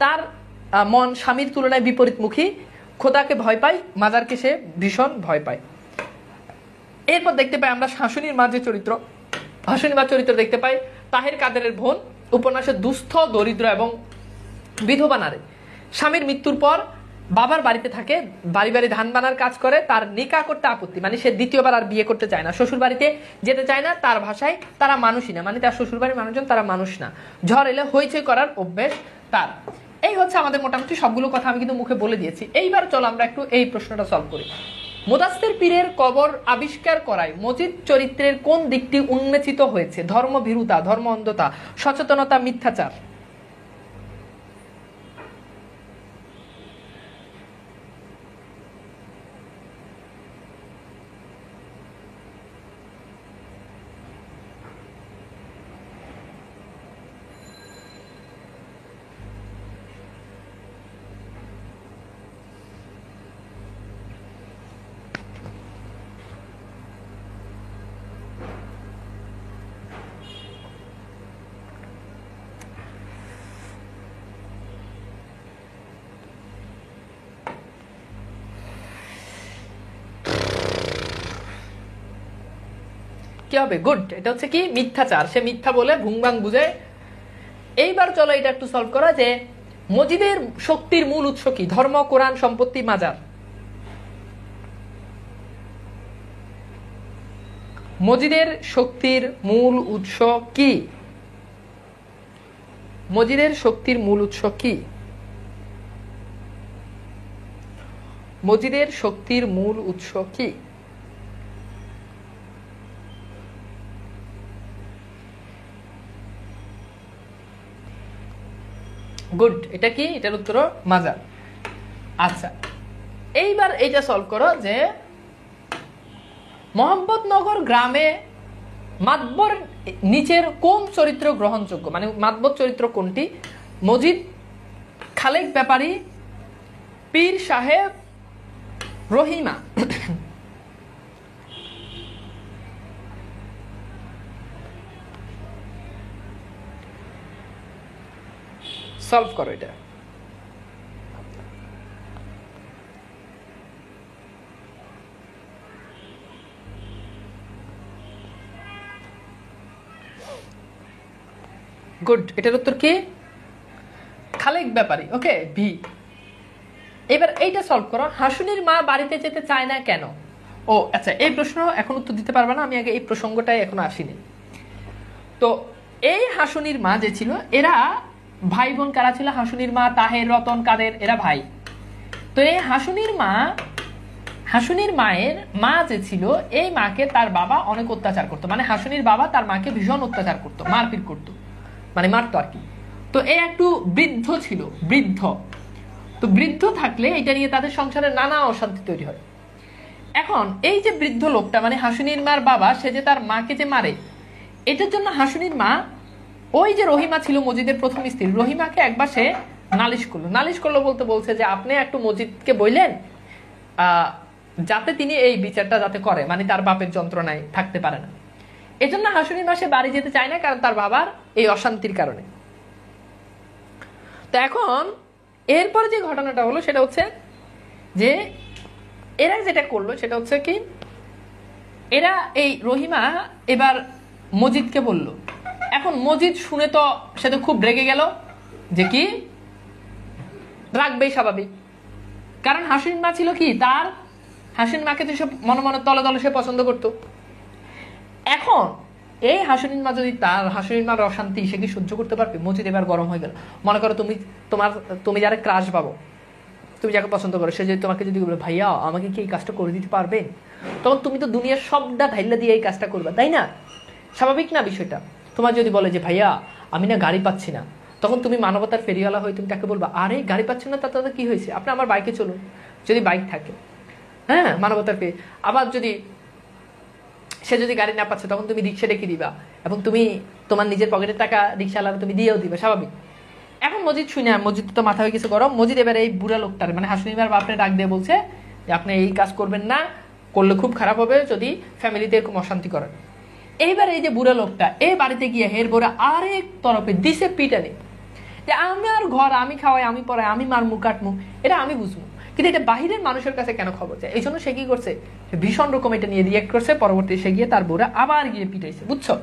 তার মন স্বামীর তুলনায় বিপরীতমুখী, খোদাকে ভয় পায়, মাজারকে সে ভীষণ ভয় পায়। এরপর দেখতে পাই আমরা হাসুনির মা যে চরিত্র, হাসুনির মা চরিত্র দেখতে পাই তাহের কাদেরের বোন, উপন্যাসে দুস্থ, দরিদ্র এবং বিধবা নারী। স্বামীর মৃত্যুর পর বাবার বাড়িতে থাকে, বাড়ি বাড়ি ধান বানার কাজ করে, তার নিকাহ করতে আপত্তি, মানে সে দ্বিতীয়বার আর বিয়ে করতে চায় না, শ্বশুর বাড়িতে যেতে চায় না, তার ভাষায় তারা মানুষই না, মানে তার শ্বশুর বাড়ির মানুষজন তারা মানুষ না, ঝড় এলে হইচই করার অভ্যেস তার। এই হচ্ছে আমাদের মোটামুটি সবগুলো কথা আমি কিন্তু মুখে বলে দিয়েছি। এইবার চলো আমরা একটু এই প্রশ্নটা সলভ করি। মুদাস্সির পীরের কবর আবিষ্কার করায় মজিদ চরিত্রের কোন দিকটি উন্মেচিত হয়েছে? ধর্মভীরুতা, ধর্ম অন্ধতা, সচেতনতা, মিথ্যাচার। কি হবে? গুড। এটা হচ্ছে কি? মিথ্যাচার। সে মিথ্যা বলে ভুংবাং বুঝে। এইবার চলো এটা একটু সলভ করা, যে মজিদের শক্তির মূল উৎস কি? ধর্ম, কোরআন, সম্পত্তি, মাজার। মজিদের শক্তির মূল উৎস কি? মজিদের শক্তির মূল উৎস কি? মজিদের শক্তির মূল উৎস কি? গুড। এটা কি? এটার উত্তর মাজার। আচ্ছা, এইবার এইটা সলভ করো যে মোহাম্মদনগর গ্রামে মাতবর নিচের কোন চরিত্র গ্রহণযোগ্য? মানে মাতবর চরিত্র কোনটি? মজিদ, খালেক ব্যাপারী, পীর সাহেব, রহিমা। সলভ করো এটা। গুড। এটার উত্তর কি? খালেক ব্যাপারী। ওকে, ভি। এবার এইটা সলভ করো। হাসুনির মা বাড়িতে যেতে চায় না কেন? ও আচ্ছা, এই প্রশ্ন এখন উত্তর দিতে পারবে না, আমি আগে এই প্রসঙ্গটাই এখন আসিনি। তো এই হাসুনির মা যে ছিল, এরা ভাই বোন কারা ছিল? হাসুনির মা, তাহের, রতন, কাদের, এরা ভাই। তো এই হাসুনির মায়ের মা যে ছিল, এই মাকে তার বাবা অনেক অত্যাচার করতো। মানে হাসুনির বাবা তার মাকে ভীষণ অত্যাচার করতো, মারপিট করতো, মানে মারতো আর কি। তো এ একটু বৃদ্ধ ছিল, বৃদ্ধ। তো বৃদ্ধ থাকলে এটা নিয়ে তাদের সংসারে নানা অশান্তি তৈরি হয়। এখন এই যে বৃদ্ধ লোকটা, মানে হাসুনির মার বাবা, সে যে তার মাকে যে মারে, এটার জন্য হাসুনির মা ওই যে রহিমা ছিল মজিদের প্রথম স্ত্রী, রহিমাকে একবার সে নালিশ করলো। নালিশ করলো বলতে বলছে যে আপনি একটু মজিদকে বললেন যাতে তিনি এই বিচারটা যাতে করে, মানে তার বাপের যন্ত্রণায় থাকতে পারে না। এজন্য হাসুনির মা সে বাড়ি যেতে চায় না, কারণ তার বাবার এই অশান্তির কারণে। তো এখন এরপরে যে ঘটনাটা হলো সেটা হচ্ছে যে এরা যেটা করলো সেটা হচ্ছে কি, এরা এই রহিমা এবার মজিদকে বলল। এখন মজিদ শুনে তো সে তো খুব রেগে গেল, যে কি রাখবেই স্বাভাবিক, কারণ হাসুনির মা ছিল কি তার, হাসুনির মাকে তো সব মনে মনে তলে তলে সে পছন্দ করত। এখন এই হাসুনির মা যদি তার হাসুনির মার অশান্তি সে কি সহ্য করতে পারবে? মজিদ এবার গরম হয়ে গেল। মনে করো তুমি যারা ক্রাশ পাবো, তুমি যাকে পছন্দ করো, সে যদি তোমাকে যদি বলে ভাইয়া আমাকে কি এই কাজটা করে দিতে পারবেন, তখন তুমি তো দুনিয়ার সবটা ঢাইলা দিয়ে এই কাজটা করবে, তাই না? স্বাভাবিক না বিষয়টা? তোমার যদি বলে যে ভাইয়া আমি না গাড়ি পাচ্ছি না, তখন তুমি মানবতার ফেরিওয়ালা হয়ে তুমি তাকে বলবা আরে গাড়ি পাচ্ছি না তাতে কি হয়েছে, আপনি আমার বাইকে চলুন, যদি বাইক থাকে। হ্যাঁ, মানবতার ফেরি। আবার যদি সে যদি গাড়ি না পাচ্ছে, তখন তুমি রিক্সা ডেকে দিবা, এবং তুমি তোমার নিজের পকেটের টাকা রিক্সাওয়ালা তুমি দিয়েও দিবে, স্বাভাবিক। এখন মজিদ শুনে, মজিদ তো মাথা হয়ে গেছে গরম। মজিদ এবার এই বুড়া লোকটার মানে হাসুনিমার বাপরে ডাক দিয়ে বলছে যে আপনি এই কাজ করবেন না, করলে খুব খারাপ হবে যদি ফ্যামিলিতে এরকম অশান্তি করেন। এইবার এই যে বুড়া লোকটা এই বাড়িতে গিয়ে হের বোরা আরেক তরফে দিছে পিটানি, যে আমার ঘর আমি খাওয়াই, আমি পড়াই, আমি মারমু কাটমু, এটা আমি বুঝবো, কিন্তু এটা বাহিরের মানুষের কাছে কেন খবর যায়? এই জন্য সে কি করছে, ভীষণ রকম এটা নিয়ে রিয়েক্ট করছে। পরবর্তী সে গিয়ে তার বোরা আবার গিয়ে পিটাইছে, বুঝছো?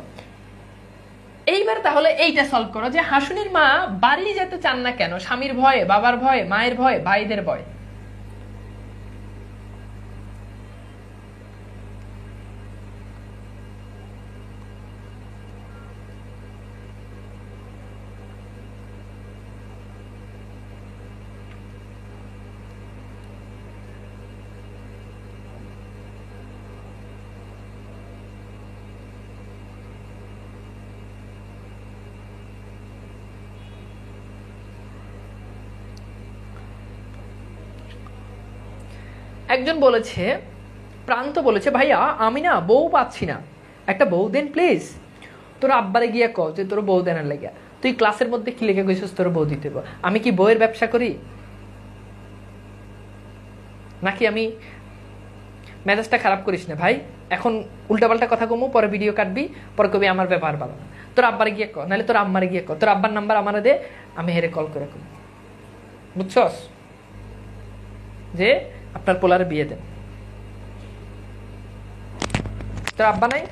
এইবার তাহলে এইটা সলভ করো যে হাসুনির মা বাড়ি যেতে চান না কেন? স্বামীর ভয়ে, বাবার ভয়ে, মায়ের ভয়ে, ভাইদের ভয়ে। একজন বলেছে, প্রান্ত বলেছে, ভাইয়া আমি না বউ পাচ্ছি না, একটা বউ দেন প্লিজ। তোর আব্বারে গিয়া কও যে তোর বউ দেনার লাগিয়া, তুই ক্লাসের মধ্যে কি লিখে গেছিস তোর বউ দিতে? আমি কি বউয়ের ব্যবসা করি নাকি? আমি মেজাজটা খারাপ করিস না ভাই, এখন উল্টাপাল্টা কথা কমো, পরে ভিডিও কাটবি, পরে কবি আমার ব্যাপার ভালো না। তোর আব্বারে গিয়ে কর, নাহলে তোর আম্মারে গিয়ে কর, তোর আব্বার নাম্বার আমার দে, আমি হেরে কল করে কম, বুঝছস, যে আপনার পোলার বিয়ে দেন। তোর আব্বা নাই?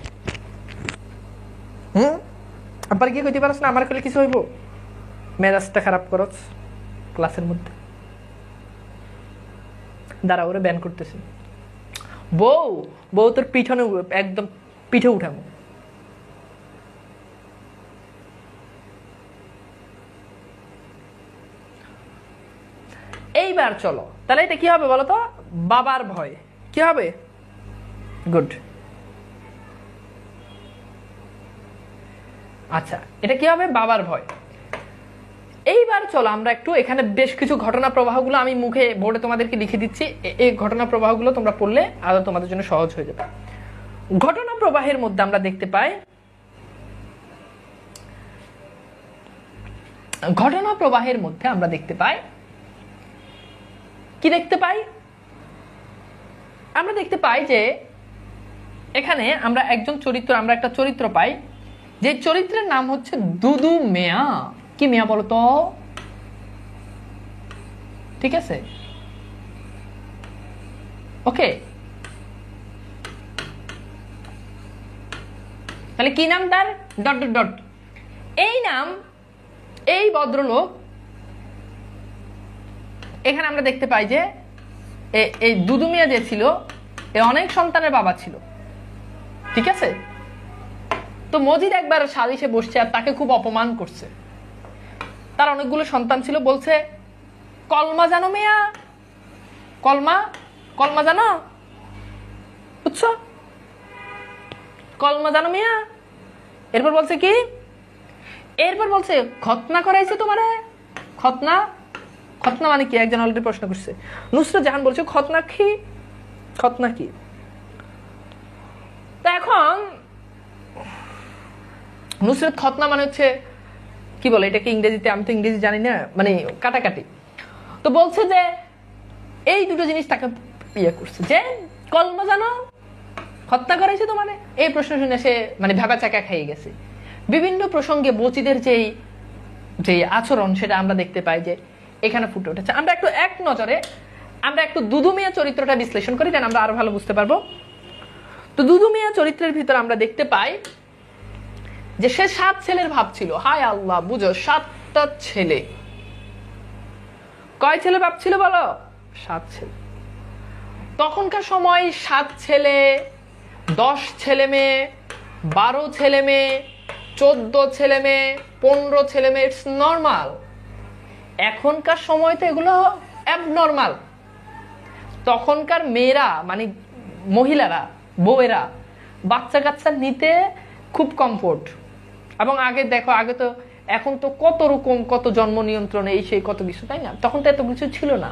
আব্বার গিয়ে কইতে পারছ না আমার কইলে কিছু হইব? মেজাজটা খারাপ করছ ক্লাসের মধ্যে। দাঁড়া, ওরা ব্যান করতেছে। বউ বউ তোর পিছনে একদম পিঠে উঠানো। এইবার চলো, তাহলে এটা কি হবে বলো তো? বাবার ভয় কি হবে? গুড। আচ্ছা, এটা কি হবে? বাবার ভয়। এইবার চলো আমরা একটু এখানে বেশ কিছু ঘটনা প্রবাহগুলো আমি মুখে বোর্ডে তোমাদেরকে লিখে দিচ্ছি, এই ঘটনা প্রবাহগুলো তোমরা পড়লে আরো তোমাদের জন্য সহজ হয়ে যাবে। ঘটনা প্রবাহের মধ্যে আমরা দেখতে পাই, ঘটনা প্রবাহের মধ্যে আমরা দেখতে পাই কি দেখতে পাই? আমরা দেখতে পাই যে এখানে আমরা একজন চরিত্র, আমরা একটা চরিত্র পাই, যে চরিত্রের নাম হচ্ছে দুদু মিয়া। কি মিয়া বলতো? ঠিক আছে, ওকে। তাহলে কি নাম তার? Dot dot dot. এই নাম, এই ভদ্রলোক, এখানে আমরা দেখতে পাই যে এই দুদু মিয়া যে ছিল, এ অনেক সন্তানের বাবা ছিল, ঠিক আছে। তো মজিদ একবার সালিশে বসছে আর তাকে খুব অপমান করছে। তার অনেকগুলো সন্তান ছিল, বলছে কলমা জানো মিয়া? কলমা, কলমা জানো? বুঝছো? কলমা জানো মিয়া? এরপর বলছে কি? এরপর বলছে খতনা করাইছে তোমারে। খতনা, খতনা মানে কি? একজন অলরেডি প্রশ্ন করছে। নুসরাত জাহান বলছে খতনা কি? খতনা কি? তো এখন নুসরাত খতনা মানে হচ্ছে কি বলে এটাকে ইংরেজিতে? আমি তো ইংরেজি জানি না, মানে কাটাকাটি। তো বলছে যে এই দুটো জিনিস তাকে ইয়ে করছে, যে কলমা জানো, খতনা করাইছে তো মানে। এই প্রশ্ন শুনে সে মানে ভেবা চাকা খাইয়ে গেছে। বিভিন্ন প্রসঙ্গে মজিদের যে আচরণ সেটা আমরা দেখতে পাই যে এখানে ফুটে উঠেছে। আমরা একটু এক নজরে আমরা একটু দুদু মিয়া চরিত্রটা বিশ্লেষণ করি, যেন আমরা আরো ভালো বুঝতে পারবো। তো দুদু মিয়া চরিত্রের ভিতরে আমরা দেখতে পাই যে সে 7 ছেলের ভাব ছিল। হায় আল্লাহ, বুঝো 7টা ছেলে। কয় ছেলে ভাব ছিল বলো? 7 ছেলে। তখনকার সময় 7 ছেলে, 10 ছেলে মেয়ে, 12 ছেলে মেয়ে, 14 ছেলে মেয়ে, 15 ছেলে মেয়ে, ইটস নর্মাল। এখনকার সময় তো এগুলো অ্যাবনর্মাল। তখনকার মেয়েরা মানে মহিলারা, বউয়েরা বাচ্চা কাচ্চা নিতে খুব কমফোর্ট। এবং আগে দেখো, আগে তো, এখন তো কত রকম, কত জন্ম নিয়ন্ত্রণ, এই সেই কত কিছু, তাই না? তখন তো এত কিছু ছিল না।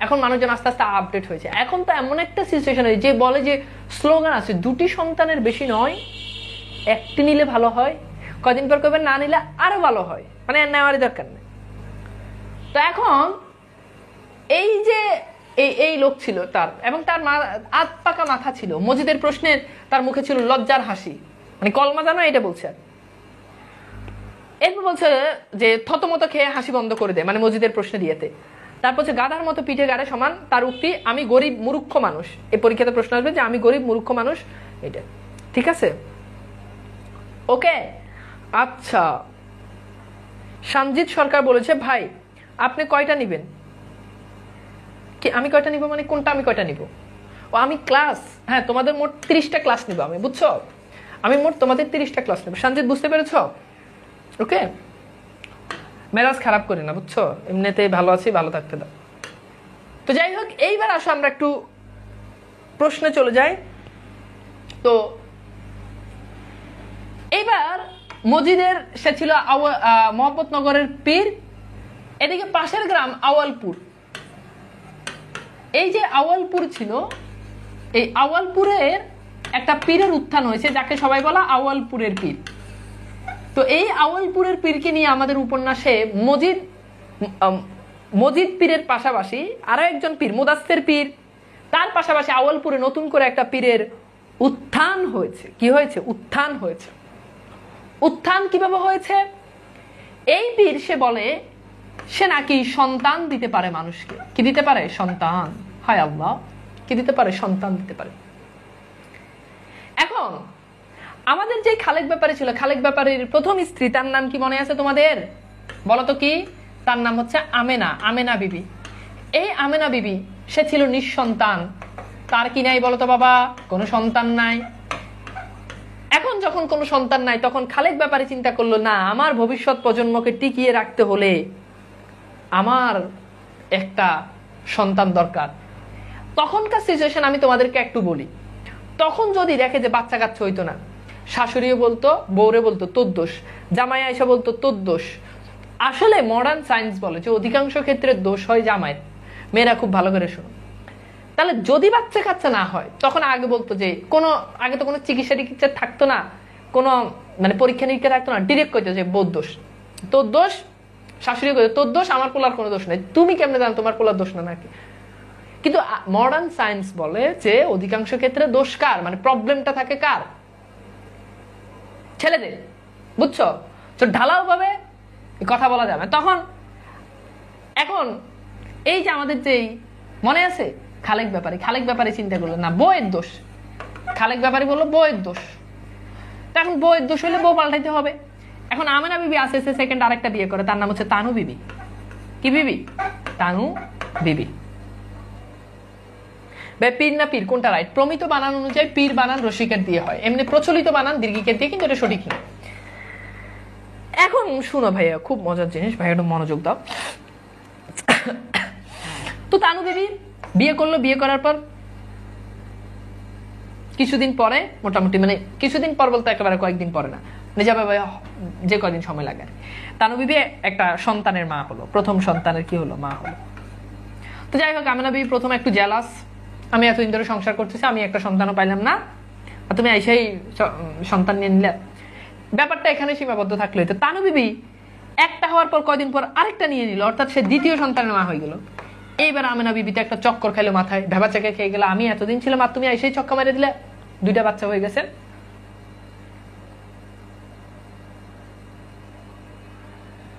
এখন মানুষজন আস্তে আস্তে আপডেট হয়েছে। এখন তো এমন একটা সিচুয়েশন হয়েছে যে বলে যে স্লোগান আছে, 2টি সন্তানের বেশি নয়, 1টি নিলে ভালো হয়, কদিন পর কবে না নিলে আরো ভালো হয়, মানে নেওয়ারই দরকার নেই। তো এখন এই যে এই লোক ছিল তার, এবং তার আধ পাকা মাথা ছিল। মজিদের প্রশ্নের তার মুখে ছিল লজ্জার হাসি, মানে কলমা জানো এটা বলছে। এরপর বলছে যে থতমত খেয়ে হাসি বন্ধ করে দে, মানে মজিদের প্রশ্নে দিয়েতে। তারপর হচ্ছে গাধার মতো পিঠে গাড়ে সমান তার উক্তি, আমি গরিব মূর্খ মানুষ। এই পরীক্ষাতে প্রশ্ন আসবে যে আমি গরিব মূর্খ মানুষ, এটা ঠিক আছে, ওকে। আচ্ছা, সঞ্জিত সরকার বলেছে ভাই আপনি কয়টা নিবেন? কি আমি কয়টা নিব মানে কোনটা? আমি কয়টা নিব? ও আমি ক্লাস, হ্যাঁ তোমাদের মোট 30টা ক্লাস নিব আমি, বুঝছো? আমি মোট তোমাদের 30টা ক্লাস নেব। সঞ্জিত বুঝতে পেরেছ? ওকে, মেজাজ খারাপ করি না, বুঝছো? এমনিতেই ভালো আছি, ভালো থাকতে দাও। তো যাই হোক, এইবার আসো আমরা একটু প্রশ্নে চলে যাই। তো এইবার মজিদের, সে ছিল মোহাম্মদনগরের পীর, এদিকে পাশের গ্রাম আওয়ালপুর। এই যে আউয়ালপুর ছিল, এই আউয়ালপুরের একটা পীরের উত্থান হয়েছে যাকে সবাই বলা আউয়ালপুরের পীর। তো এই আউয়ালপুরের পীরকে নিয়ে আমাদের উপন্যাসে মজিদ পীরের পাশাপাশি আরো একজন পীর মুদাসসির পীর, তার পাশাপাশি আউয়ালপুরে নতুন করে একটা পীরের উত্থান হয়েছে। কি হয়েছে? উত্থান হয়েছে। উত্থান কিভাবে হয়েছে? এই পীর সে বলে সে নাকি সন্তান দিতে পারে মানুষকে। কি দিতে পারে? সন্তান। হায় আল্লাহ, কি দিতে পারে? সন্তান দিতে পারে। এখন আমাদের যে খালেক ব্যাপারী ছিল, খালেক ব্যাপারীর প্রথম স্ত্রী, তার নাম কি মনে আছে তোমাদের? বলো তো কি? তার নাম হচ্ছে আমেনা, আমেনা বিবি। এই আমেনা বিবি সে ছিল নিঃসন্তান। তার কি নাই বলো তো বাবা? কোনো সন্তান নাই। এখন যখন কোনো সন্তান নাই, তখন খালেক ব্যাপারী চিন্তা করলো, না, আমার ভবিষ্যৎ প্রজন্মকে টিকিয়ে রাখতে হলে আমার একটা সন্তান দরকার। তখনকার সিচুয়েশন আমি তোমাদেরকে একটু বলি। তখন যদি দেখে যে বাচ্চা কাচ্চা হইতো না, শাশুড়িও বলতো, বউরে বলতো তোর দোষ, জামাই আয়সা বলতো তোর দোষ। আসলে মডার্ন সায়েন্স বলে যে অধিকাংশ ক্ষেত্রে দোষ হয় জামাইয়ের। মেয়েরা খুব ভালো করে শোনো। তাহলে যদি বাচ্চা কাচ্চা না হয়, তখন আগে বলতো যে আগে তো কোনো চিকিৎসা টিকিৎসা থাকতো না, কোনো মানে পরীক্ষা নিরীক্ষা থাকতো না, ডিরেক্ট কইতো যে বউর দোষ, তোর দোষ। শাশুড়ি কইতো তোর দোষ, আমার পোলার কোনো দোষ নেই। তুমি কেমনে জানো তোমার পোলার দোষ না নাকি? কিন্তু মডার্ন সায়েন্স বলে যে অধিকাংশ ক্ষেত্রে দোষ কার, মানে প্রবলেমটা থাকে কার? ছেলেদের। বুঝছো? তো ঢালাও ভাবে কথা বলা যাবে তখন। এখন এই যে আমাদের যেই মনে আছে খালেক ব্যাপারী চিন্তা করলো, না, বউয়ের দোষ। খালেক ব্যাপারী বললো বউয়ের দোষ। এখন বউয়ের দোষ হলে বউ পাল্টাইতে হবে। এখন আমেনা বিবি আসে, সে সেকেন্ড আরেকটা বিয়ে করে, তার নাম হচ্ছে তানু বিবি। কি বিবি? তানু বিবি। পীর না পীর, কোনটা রাইট? প্রমিত বানান অনুযায়ী পীর বানান রসিকের দিয়ে হয়, এমনি প্রচলিত বানান দীর্ঘিকের দিয়ে, কিন্তু এটা সঠিক না। এখন শুনো ভাইয়া, খুব মজার জিনিস, ভাইয়া একটু মনোযোগ দাও। তো তানু বিবি বিয়ে করলো। বিয়ে করার পর কিছুদিন পরে, মোটামুটি মানে কিছুদিন পর বলতে একেবারে কয়েকদিন পরে না, মানে যাবে যে কয়দিন সময় লাগে, তানু বিবি একটা সন্তানের মা হলো। প্রথম সন্তানের কি হলো? মা হলো। তো যাই হোক, আমেনা বিবি প্রথমে একটু জেলাস, আমি এতদিন ধরে সংসার করতেছি, আমি একটা সন্তানও পাইলাম না, আর তুমি এসেই সন্তান নিয়ে নিলে। ব্যাপারটা এখানে সীমাবদ্ধ থাকলো। তো তানু বিবি একটা হওয়ার পর কয়দিন পর আরেকটা নিয়ে নিল, অর্থাৎ সে দ্বিতীয় সন্তানের মা হয়ে গেল। এইবার আমেনা বিবিতে একটা চক্কর খাইলো মাথায়, ভেবা চাকা খেয়ে গেল, আমি এতদিন ছিলাম আর তুমি এসেই চক্কা মেরে দিলে, দুইটা বাচ্চা হয়ে গেছে।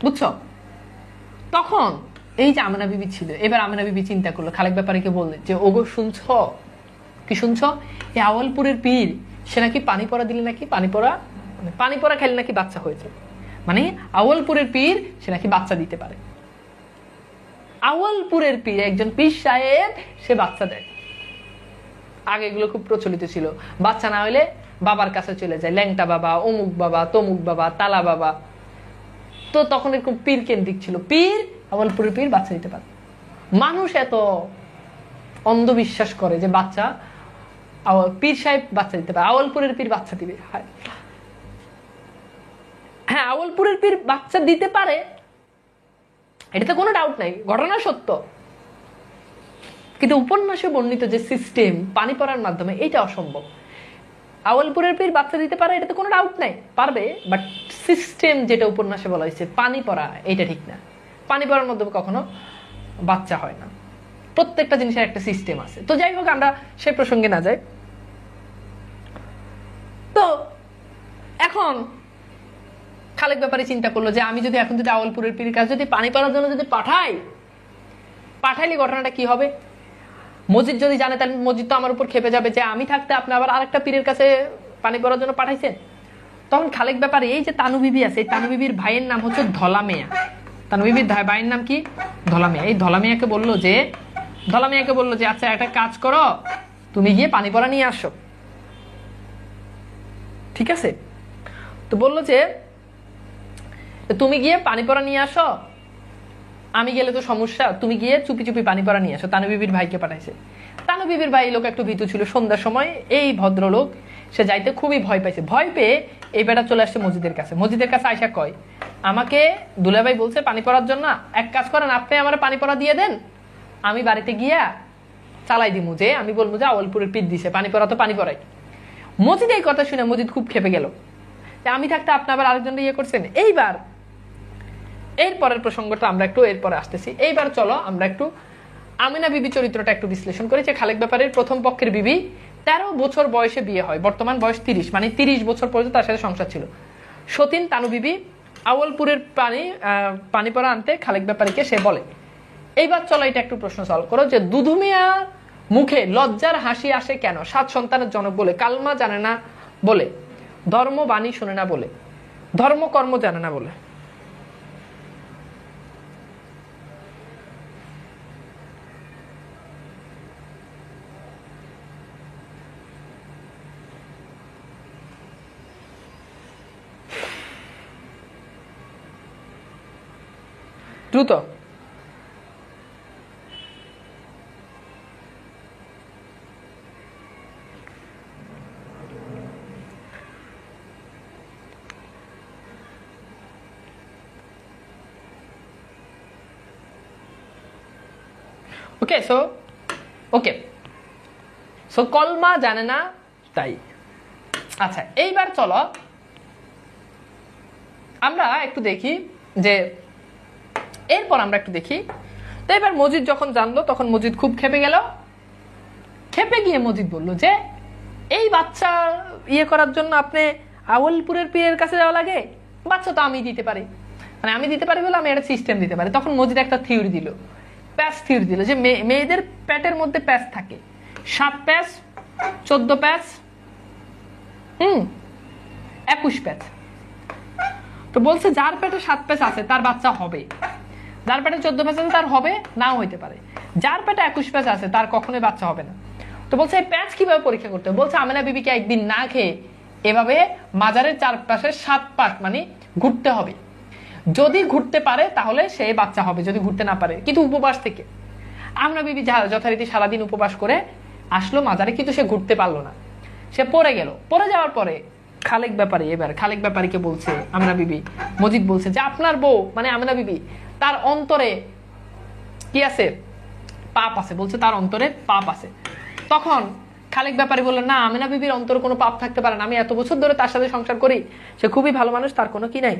বুঝছো? তখন এই যে আমেনা বিবি ছিল, এবার আমেনা বিবি চিন্তা করলো, খালেক ব্যাপারীকে বললে যে ওগো শুনছো? কি শুনছো? এই আউয়ালপুরের পীর সে নাকি পানি পড়া দিলে নাকি পানি পড়া খেলে নাকি বাচ্চা হয়েছে। মানে আউয়ালপুরের পীর সে নাকি বাচ্চা দিতে পারে। আউয়ালপুরের পীর, একজন পীর সাহেব, সে বাচ্চা দেয়। আগে এগুলো খুব প্রচলিত ছিল, বাচ্চা না হইলে বাবার কাছে চলে যায়, ল্যাংটা বাবা, অমুক বাবা, তমুক বাবা, তালা বাবা। তো তখন এরকম পীর কেন্দ্রিক ছিল, পীর, আউয়ালপুরের পীর বাচ্চা দিতে পারে। মানুষ এত অন্ধবিশ্বাস করে যে বাচ্চা পীর সাহেব বাচ্চা দিতে পারে, আউয়ালপুরের পীর বাচ্চা দিবে। হ্যাঁ, আউয়ালপুরের পীর বাচ্চা দিতে পারে, এটাতে কোনো ডাউট নাই, ঘটনা সত্য। কিন্তু উপন্যাসে বর্ণিত যে সিস্টেম পানি পড়ার মাধ্যমে, এটা অসম্ভব। আউয়ালপুরের পীর বাচ্চা দিতে পারে, এটাতে কোনো ডাউট নাই, পারবে, বাট সিস্টেম যেটা উপন্যাসে বলা হয়েছে পানি পড়া, এটা ঠিক না। পানি পড়ার মাধ্যমে কখনো বাচ্চা হয় না। প্রত্যেকটা জিনিসের একটা সিস্টেম আছে। তো যাই হোক, আমরা সেই প্রসঙ্গে না যাই। তো এখন খালেক ব্যাপারী চিন্তা করলো যে আমি যদি এখন যদি আউয়ালপুরের পীরের কাছে যদি পানি পড়ার জন্য যদি পাঠাইলে ঘটনাটা কি হবে? মসজিদ যদি জানে, তাহলে মসজিদ তো আমার উপর খেপে যাবে যে আমি থাকতে আপনি আবার আরেকটা পীরের কাছে পানি পড়ার জন্য পাঠাইছেন। তখন খালেক ব্যাপারী, এই যে তানু বিবি আছে, এই তানু বিবির ভাইয়ের নাম হচ্ছে ধলা মিয়া। তানু বিবির ভাইয়ের নাম কি? ধলা মিয়া। এই ধলা মিয়াকে বললো যে আচ্ছা একটা কাজ করো, তুমি গিয়ে পানি পড়া নিয়ে আসো। ঠিক আছে? তো বললো যে তুমি গিয়ে পানি পড়া নিয়ে আসো, আমি গেলে তো সমস্যা, তুমি গিয়ে চুপি চুপি পানি পড়া নিয়ে আসো। তানু বিবির ভাইকে পাঠাইছে। তানু বিবির ভাই লোক একটু ভীতু ছিল। সন্ধ্যার সময় এই ভদ্রলোক সে যাইতে খুবই ভয় পাইছে। ভয় পেয়ে এই বেটা চলে আসছে মসজিদের কাছে। মসজিদের কাছে আয়সা কয়, আমাকে দুলাভাই বলছে পানি পড়ার জন্য, এক কাজ করেন, আপনি আমার পানি পড়া দিয়ে দেন, আমি বাড়িতে গিয়া চালাই দিমু, যে আমি বলবো যে আউয়ালপুরের পিঠ দিছে, পানি পড়া তো পানি পড়াই। মজিদ এই কথা শুনে মজিদ খুব খেপে গেল যে আমি থাকতে আপনি আবার আরেকজন ইয়ে করছেন। এইবার এরপরের প্রসঙ্গটা আমরা একটু এরপরে আসতেছি। এইবার চলো আমরা একটু আমিনা বিবি চরিত্রটা একটু বিশ্লেষণ করি। যে খালেক ব্যাপারীর প্রথম পক্ষের বিবি 13 বছর বয়সে বিয়ে হয়, বর্তমান বয়স 30, মানে 30 বছর পর্যন্ত তার সাথে সংসার ছিল। সতীন তানু বিবি আউয়ালপুরের পানি পড়া আনতে খালেক ব্যাপারীকে সে বলে। এইবার চলো এটা একটু প্রশ্ন সলভ করো যে দুধু মিয়া মুখে লজ্জার হাসি আসে কেন? 7 সন্তানের জনক বলে, কালমা জানে না বলে, ধর্ম বাণী শুনে না বলে, ধর্ম কর্ম জানে না বলে। দ্রুত ওকে সো কলমা জানে না তাই। আচ্ছা এইবার চলো আমরা একটু দেখি যে এরপর আমরা একটু দেখি। তো এবার মজিদ যখন জানলো তখন মজিদ খুব খেপে গেল। খেপে গিয়ে মজিদ বলল যে এই বাচ্চা ইয়ে করার জন্য আপনি আউয়ালপুরের পীরের কাছে যাওয়া লাগে? বাচ্চা তো আমি দিতে পারি, মানে আমি দিতে পারি বলে আমি একটা সিস্টেম দিতে পারি। তখন মজিদ একটা থিওরি দিল, প্যাচ থিওরি দিল যে মেয়েদের পেটের মধ্যে প্যাচ থাকে, 7 প্যাচ, 14 প্যাচ, 21 প্যাচ। তো বলছে যার পেটে 7 প্যাচ আছে তার বাচ্চা হবে, যার পেটে 14 প্যাচ আছে তার হবে নাও হইতে পারে, যার পেটে 21 প্যাচ আছে তার কখনোই বাচ্চা হবে না। তো বলছে এই প্যাচ কিভাবে পরীক্ষা করতে হবে? বলছে আমিনা বিবিকে একদিন না খেয়ে এভাবে মাজারের চারপাশে 7 পাক মানে ঘুরতে হবে, যদি ঘুরতে পারে তাহলে সে বাচ্চা হবে, যদি ঘুরতে না পারে। কিন্তু উপবাস থেকে আমিনা বিবি যথারীতি সারাদিন উপবাস করে আসলো মাজারে, কিন্তু সে ঘুরতে পারলো না, সে পড়ে গেল। পড়ে যাওয়ার পরে খালেক ব্যাপারী, এবার খালেক ব্যাপারীকে বলছে আমিনা বিবি, মজিদ বলছে যে আপনার বউ মানে আমিনা বিবি তার অন্তরে কি আছে? পাপ আছে। বলছে তার অন্তরে পাপ আছে। তখন খালেক ব্যাপারী বললো না, আমিনা বিবির অন্তরে কোনো পাপ থাকতে পারে না, আমি এত বছর ধরে তার সাথে সংসার করি, সে খুবই ভালো মানুষ, তার কোনো কি নাই,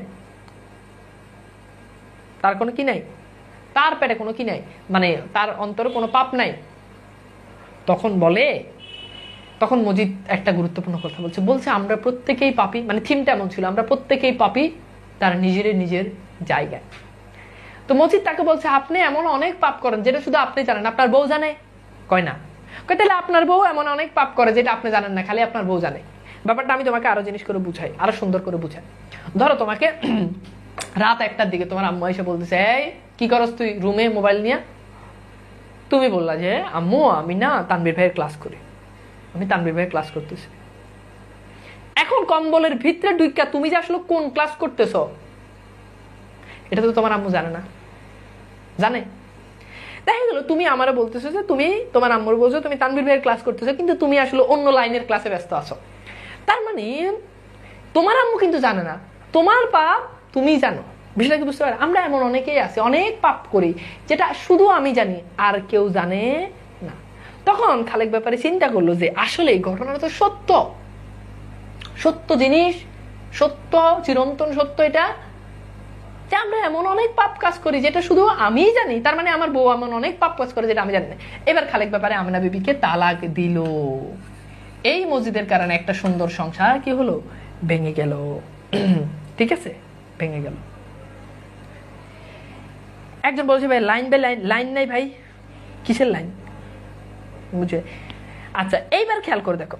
তার কোনো কি নাই, তার পেটে কোনো কি নাই, মানে তার অন্তরে কোনো পাপ নাই। তখন বলে, তখন মজিদ একটা গুরুত্বপূর্ণ কথা বলছে আমরা প্রত্যেকেই পাপী, মানে থিমটা এমন ছিল, আমরা প্রত্যেকেই পাপী তার নিজের জায়গায়। তো মজিদ তাকে বলছে আপনি এমন অনেক পাপ করেন যেটা শুধু আপনি জানেন, আপনার বউ জানে? কয় না। কয় তাহলে আপনার বউ এমন অনেক পাপ করে যেটা আপনি জানেন না, খালি আপনার বউ জানে। ব্যাপারটা আমি তোমাকে আরো জিনিস করে বুঝাই, আরো সুন্দর করে বুঝাই। ধরো তোমাকে রাত 1টার দিকে তোমার আম্মু এসে বলতেছে এই কি করস তুই রুমে মোবাইল নিয়ে? তুমি বললা যে আম্মু আমি না তানভীর ভাইয়ের ক্লাস করি, আমি তানভীর ভাইয়ের ক্লাস করতেছি। এখন কম্বলের ভিতরে ঢুইকা তুমি যে আসলে কোন ক্লাস করতেছ এটা তো তোমার আম্মু জানে না, জানে? দেখা গেল তুমি আমারে বলতেছো যে তুমি তোমার আম্মুর বলছো তুমি তানভীর ভাইয়ের ক্লাস করতেছো, কিন্তু তুমি আসলে অন্য লাইনের ক্লাসে ব্যস্ত আছো। তার মানে তোমার আম্মু কিন্তু জানে না, তোমার পাপ তুমি জানো। বিষয়টা কি বুঝতে পারো? আমরা এমন অনেকেই আছি, অনেক পাপ করি যেটা শুধু আমি জানি আর কেউ জানে না। তখন খালেক ব্যাপারী চিন্তা করলো যে আসলে এই ঘটনাটা তো সত্য, সত্য জিনিস, সত্য, চিরন্তন সত্য এটা, যে আমরা এমন অনেক পাপ কাজ করি যেটা শুধু আমিই জানি, তার মানে আমার বউ এমন অনেক পাপ কাজ করে যেটা আমি জানি না। এবার খালেক ব্যাপারে আমিনা বিবিকে তালাক দিল। এই মসজিদের কারণে একটা সুন্দর সংসার কি হলো? ভেঙে গেল। ঠিক আছে, ভেঙে গেল। একজন বলছে ভাই লাইন বাই লাইন, লাইন নাই ভাই, কিসের লাইন বুঝে? আচ্ছা এইবার খেয়াল করে দেখো,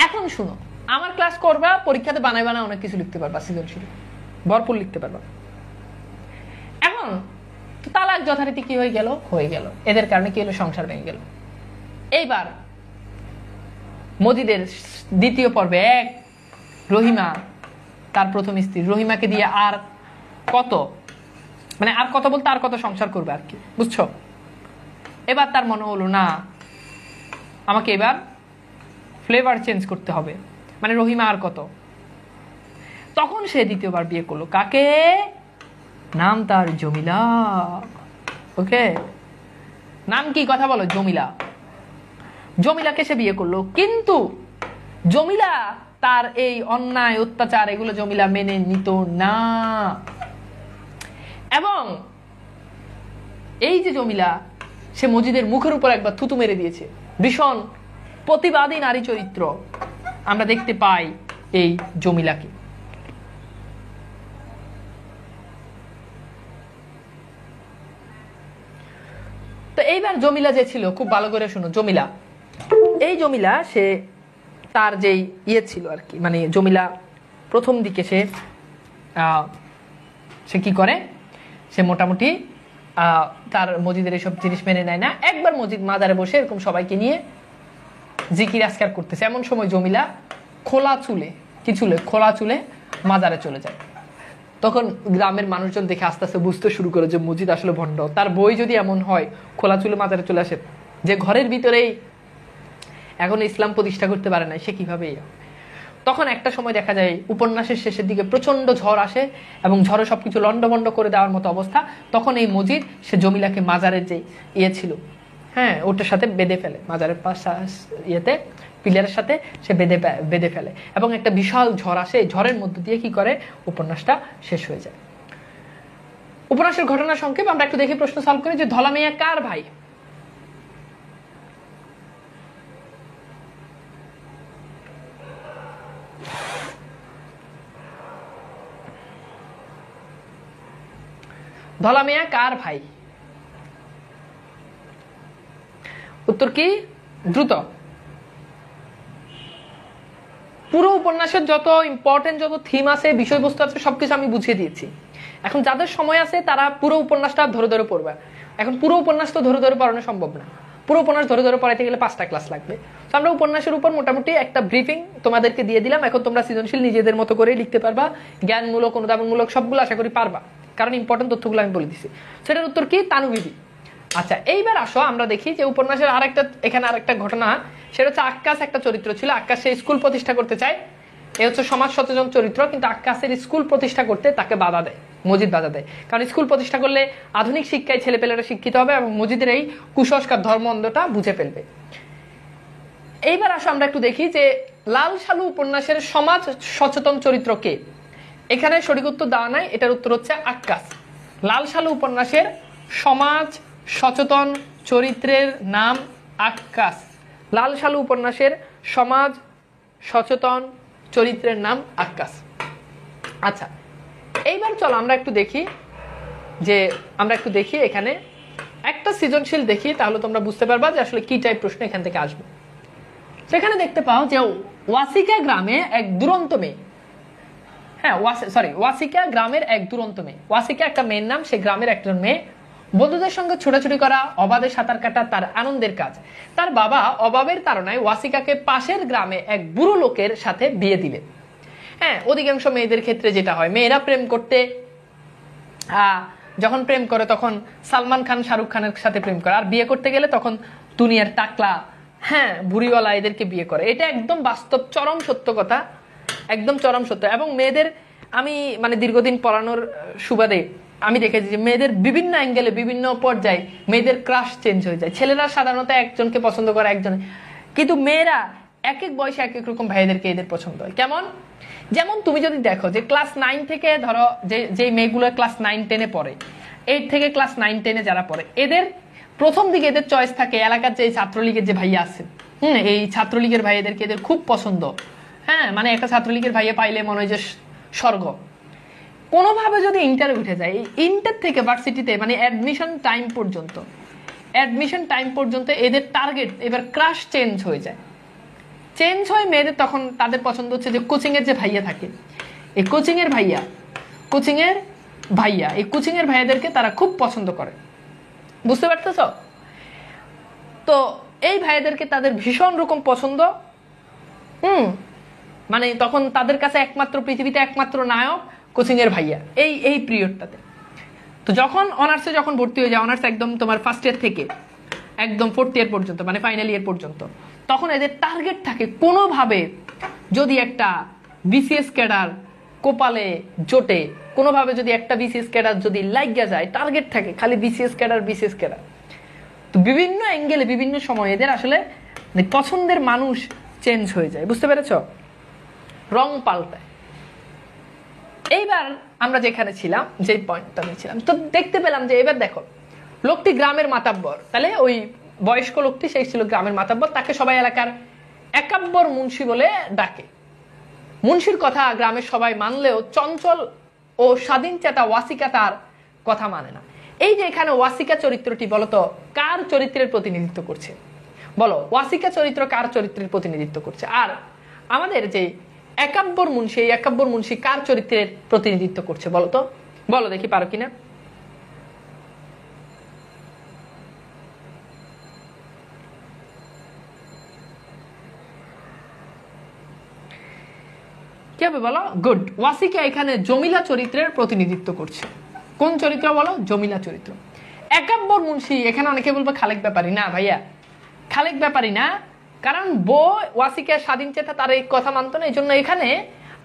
এখন শুনো, আমার ক্লাস করবা, পরীক্ষাতে বানাই অনেক কিছু লিখতে পারবা, সৃজনশীল ভরপুর লিখতে পারবা। এখন তালাক যথারীতি কি হয়ে গেল? হয়ে গেল। এদের কারণে কি হলো? সংসার ভেঙে গেল। এইবার মজিদের দ্বিতীয় পর্বে রহিমা তার প্রথম স্ত্রী রহিমাকে দিয়ে আর কত, মানে আর কত বলতে আর কত সংসার করবে আর কি, বুঝছো? এবার তার মনে হলো না, আমাকে এবার ফ্লেভার চেঞ্জ করতে হবে, মানে রহিমা আর কত। তখন সে দ্বিতীয়বার বিয়ে করলো। কাকে? নাম তার জমিলা। ওকে, নাম কি কথা বলো? জমিলা। জমিলাকে সে বিয়ে করলো, কিন্তু জমিলা তার এই অন্যায় অত্যাচার এগুলো জমিলা মেনে নিত না। এবং এই যে জমিলা, সে মজিদের মুখের উপর একবার থুতু মেরে দিয়েছে। ভীষণ প্রতিবাদী নারী চরিত্র আমরা দেখতে পাই এই জমিলাকে। তো এইবার জমিলা যে ছিল, খুব ভালো করে শুনো, জমিলা, এই জমিলা সে তার যেই ইয়ে ছিল আর কি, মানে জমিলা প্রথম দিকে সে কি করে, সে মোটামুটি তার মজিদের এসব জিনিস মেনে নেয় না। একবার মজিদ মাজারে বসে এরকম সবাইকে নিয়ে জিকির আজকার করতেছে, এমন সময় জমিলা খোলা চুলে মাজারে চলে যায়। তখন গ্রামের মানুষজন দেখে আস্তে আস্তে বুঝতে শুরু করে যে মজিদ আসলে ভণ্ড। তার বই যদি এমন হয়, খোলা চুলে মাজারে চলে আসে, যে ঘরের ভিতরেই এখন ইসলাম প্রতিষ্ঠা করতে পারে না, সে কিভাবে? তখন একটা সময় দেখা যায় উপন্যাসের শেষের দিকে প্রচন্ড ঝড় আসে এবং ঝড়ে সবকিছু লন্ডভন্ড করে দেওয়ার মতো অবস্থা। তখন এই মজিদ সে জমিলাকে মাজারের যে ইয়ে ছিল, হ্যাঁ, ওটার সাথে বেঁধে ফেলে, মাজারের পাশ ইয়েতে পিলারের সাথে সে বেঁধে ফেলে এবং একটা বিশাল ঝড় আসে। ঝড়ের মধ্য দিয়ে কি করে উপন্যাসটা শেষ হয়ে যায়। উপন্যাসের ঘটনা সংক্ষেপ আমরা একটু দেখে প্রশ্ন সলভ করি যে ধলা মিয়া কার ভাই? ধলা মিয়া কার ভাই? উত্তর কি? দ্রুত। পুরো উপন্যাসের যত ইম্পর্টেন্ট যত থিম আছে, বিষয়বস্তু আছে, সবকিছু আমি বুঝিয়ে দিয়েছি। এখন যাদের সময় আছে তারা পুরো উপন্যাসটা ধরে ধরে পড়বে। এখন পুরো উপন্যাস তো ধরে ধরে পড়ানো সম্ভব না, পুরো উপন্যাস ধরে ধরে পড়াইতে গেলে 5টা ক্লাস লাগবে। তো আমরা উপন্যাসের উপর মোটামুটি একটা ব্রিফিং তোমাদেরকে দিয়ে দিলাম। এখন তোমরা সৃজনশীল নিজেদের মতো করে লিখতে পারবা, জ্ঞানমূলক অনুধাবনমূলক সবগুলো আশা করি পারবা, কারণ ইম্পর্টেন্ট তথ্যগুলো আমি বলে দিছি। সেটার উত্তর কি? তানুবিবি। আচ্ছা, এইবার আসো আমরা দেখি যে উপন্যাসের এখানে আরেকটা ঘটনা, সেটা হচ্ছে আক্কাস একটা চরিত্র ছিল। আক্কাস সে স্কুল প্রতিষ্ঠা করতে চায়, এ হচ্ছে সমাজ সচেতন চরিত্র, কিন্তু আক্কাসের স্কুল প্রতিষ্ঠা করতে তাকে বাধা দেয়, মজিদ বাধা দেয়। কারণ স্কুল প্রতিষ্ঠা করলে আধুনিক শিক্ষায় ছেলেপেলেরা শিক্ষিত হবে এবং মজিদের এই কুসংস্কার ধর্ম অন্ধটা বুঝে ফেলবে। এইবার আসো আমরা একটু দেখি যে লাল সালু উপন্যাসের সমাজ সচেতন চরিত্র কে? এখানে সঠিক উত্তর দেওয়া নাই, এটার উত্তর হচ্ছে আক্কাস। লাল সালু উপন্যাসের সমাজ সচেতন চরিত্রের নাম আক্কাস। লাল সালু উপন্যাসের সমাজ সচেতন চরিত্রের নাম আক্কাস। আচ্ছা, এইবার চলো আমরা একটু দেখি এখানে একটা সৃজনশীল দেখি, তাহলে তোমরা বুঝতে পারবা যে আসলে কি টাইপ প্রশ্ন এখান থেকে আসবে। সেখানে দেখতে পাও যে ওয়াসিকা গ্রামে এক দুরন্ত মেয়ে, হ্যাঁ ওয়াসিকা গ্রামের এক দুরন্ত মেয়ে। ওয়াসিকা একটা মেয়ের নাম, সে গ্রামের একজন মেয়ে। বন্ধুদের সঙ্গে ছোটাছুটি করা, অবাধে সাঁতার কাটা তার আনন্দের কাজ। তার বাবা অভাবের তাড়নায় ওয়াসিকাকে পাশের গ্রামে এক বুড়ো লোকের সাথে বিয়ে দিলেন। হ্যাঁ, অধিকাংশ মেয়েদের ক্ষেত্রে যেটা হয়, মেয়েরা প্রেম করতে যখন প্রেম করে তখন সালমান খান শাহরুখ খানের সাথে প্রেম করে, আর বিয়ে করতে গেলে তখন দুনিয়ার টাকলা, হ্যাঁ, বুড়িওয়ালা এদেরকে বিয়ে করে। এটা একদম বাস্তব চরম সত্য কথা, একদম চরম সত্য। এবং মেয়েদের আমি মানে দীর্ঘদিন পড়ানোর সুবাদে আমি দেখেছি যে মেয়েদের বিভিন্ন অ্যাঙ্গেলে বিভিন্ন পর্যায়ে মেয়েদের ক্রাশ চেঞ্জ হয়ে যায়। ছেলেরা সাধারণত একজনকে পছন্দ করে একজন, কিন্তু মেয়েরা এক এক বয়সে এক এক রকম ভাইদেরকে এদের পছন্দ হয়। কেমন? যেমন তুমি যদি দেখো যে ক্লাস 9 থেকে ধরো যে মেয়েগুলো ক্লাস 9-10-এ পড়ে, 8 থেকে ক্লাস 9-10-এ যারা পড়ে, এদের প্রথম দিকে এদের চয়েস থাকে এলাকার যে ছাত্রলীগের যে ভাইয়া আছে, এই ছাত্রলীগের ভাইয়াদেরকে এদের খুব পছন্দ। হ্যাঁ, মানে একটা ছাত্রলীগের ভাইয়া পাইলে মনে হয় যে স্বর্গ। কোনোভাবে যদি ইন্টার উঠে যায়, এই ইন্টার থেকে ভার্সিটিতে মানে অ্যাডমিশন টাইম পর্যন্ত এদের টার্গেট এবার ক্রাশ চেঞ্জ হয়ে যায়। চেঞ্জ হয় মেয়েদের, তখন তাদের পছন্দ হচ্ছে যে কোচিংয়ের যে ভাইয়া থাকে, এই কোচিংয়ের ভাইয়াদেরকে তারা খুব পছন্দ করে। বুঝতে পারতেছ? তো এই ভাইয়াদেরকে তাদের ভীষণ রকম পছন্দ। মানে তখন তাদের কাছে একমাত্র পৃথিবীতে একমাত্র নায়ক কোচিংয়ের ভাইয়া এই পিরিয়ডটাতে। তো যখন অনার্সে যখন ভর্তি হয়ে যায়, অনার্স একদম তোমার ফার্স্ট ইয়ার থেকে একদম 4th ইয়ার পর্যন্ত মানে ফাইনাল ইয়ার পর্যন্ত, তখন এদের টার্গেট থাকে কোনোভাবে যদি একটা বিসিএস ক্যাডার কোপালে জোটে, কোনোভাবে যদি একটা বিসিএস ক্যাডার যদি লাগিয়া যায়, টার্গেট থাকে খালি বিসিএস ক্যাডার। তো বিভিন্ন অ্যাঙ্গেলে বিভিন্ন সময় এদের আসলে পছন্দের মানুষ চেঞ্জ হয়ে যায়, বুঝতে পেরেছ? রং পাল্টায়। এইবার আমরা যেখানে ছিলাম, যে পয়েন্টটা নিয়েছিলাম, তো দেখতে পেলাম যে এবার দেখো লোকটি গ্রামের মাতাব্বর, তাহলে ওই বয়স্ক লোকটি সেই ছিল গ্রামের মাতাব্বর, তাকে সবাই এলাকার একাব্বর মুন্সি বলে ডাকে। মুন্সির কথা গ্রামের সবাই মানলেও চঞ্চল ও স্বাধীন চেতা ওয়াসিকা তার কথা মানে না। এই যে এখানে ওয়াসিকা চরিত্রটি বলতো কার চরিত্রের প্রতিনিধিত্ব করছে? বলো, ওয়াসিকা চরিত্র কার চরিত্রের প্রতিনিধিত্ব করছে? আর আমাদের যে একাব্বর মুন্সি, এই একাব্বর মুন্সি কার চরিত্রের প্রতিনিধিত্ব করছে বলো তো? বলো দেখি, পারো কিনা? কি হবে বলো? গুড। ওয়াসিকা এখানে জমিলা চরিত্রের প্রতিনিধিত্ব করছে। কোন চরিত্র বলো? জমিলা চরিত্র। একাব্বর মুন্সি এখানে অনেকে বলবে খালেক ব্যাপারী। না ভাইয়া, খালেক ব্যাপারী না, কারণ ওয়াসিকা স্বাধীন চেতা তার এই কথা মানত না। এই জন্য এখানে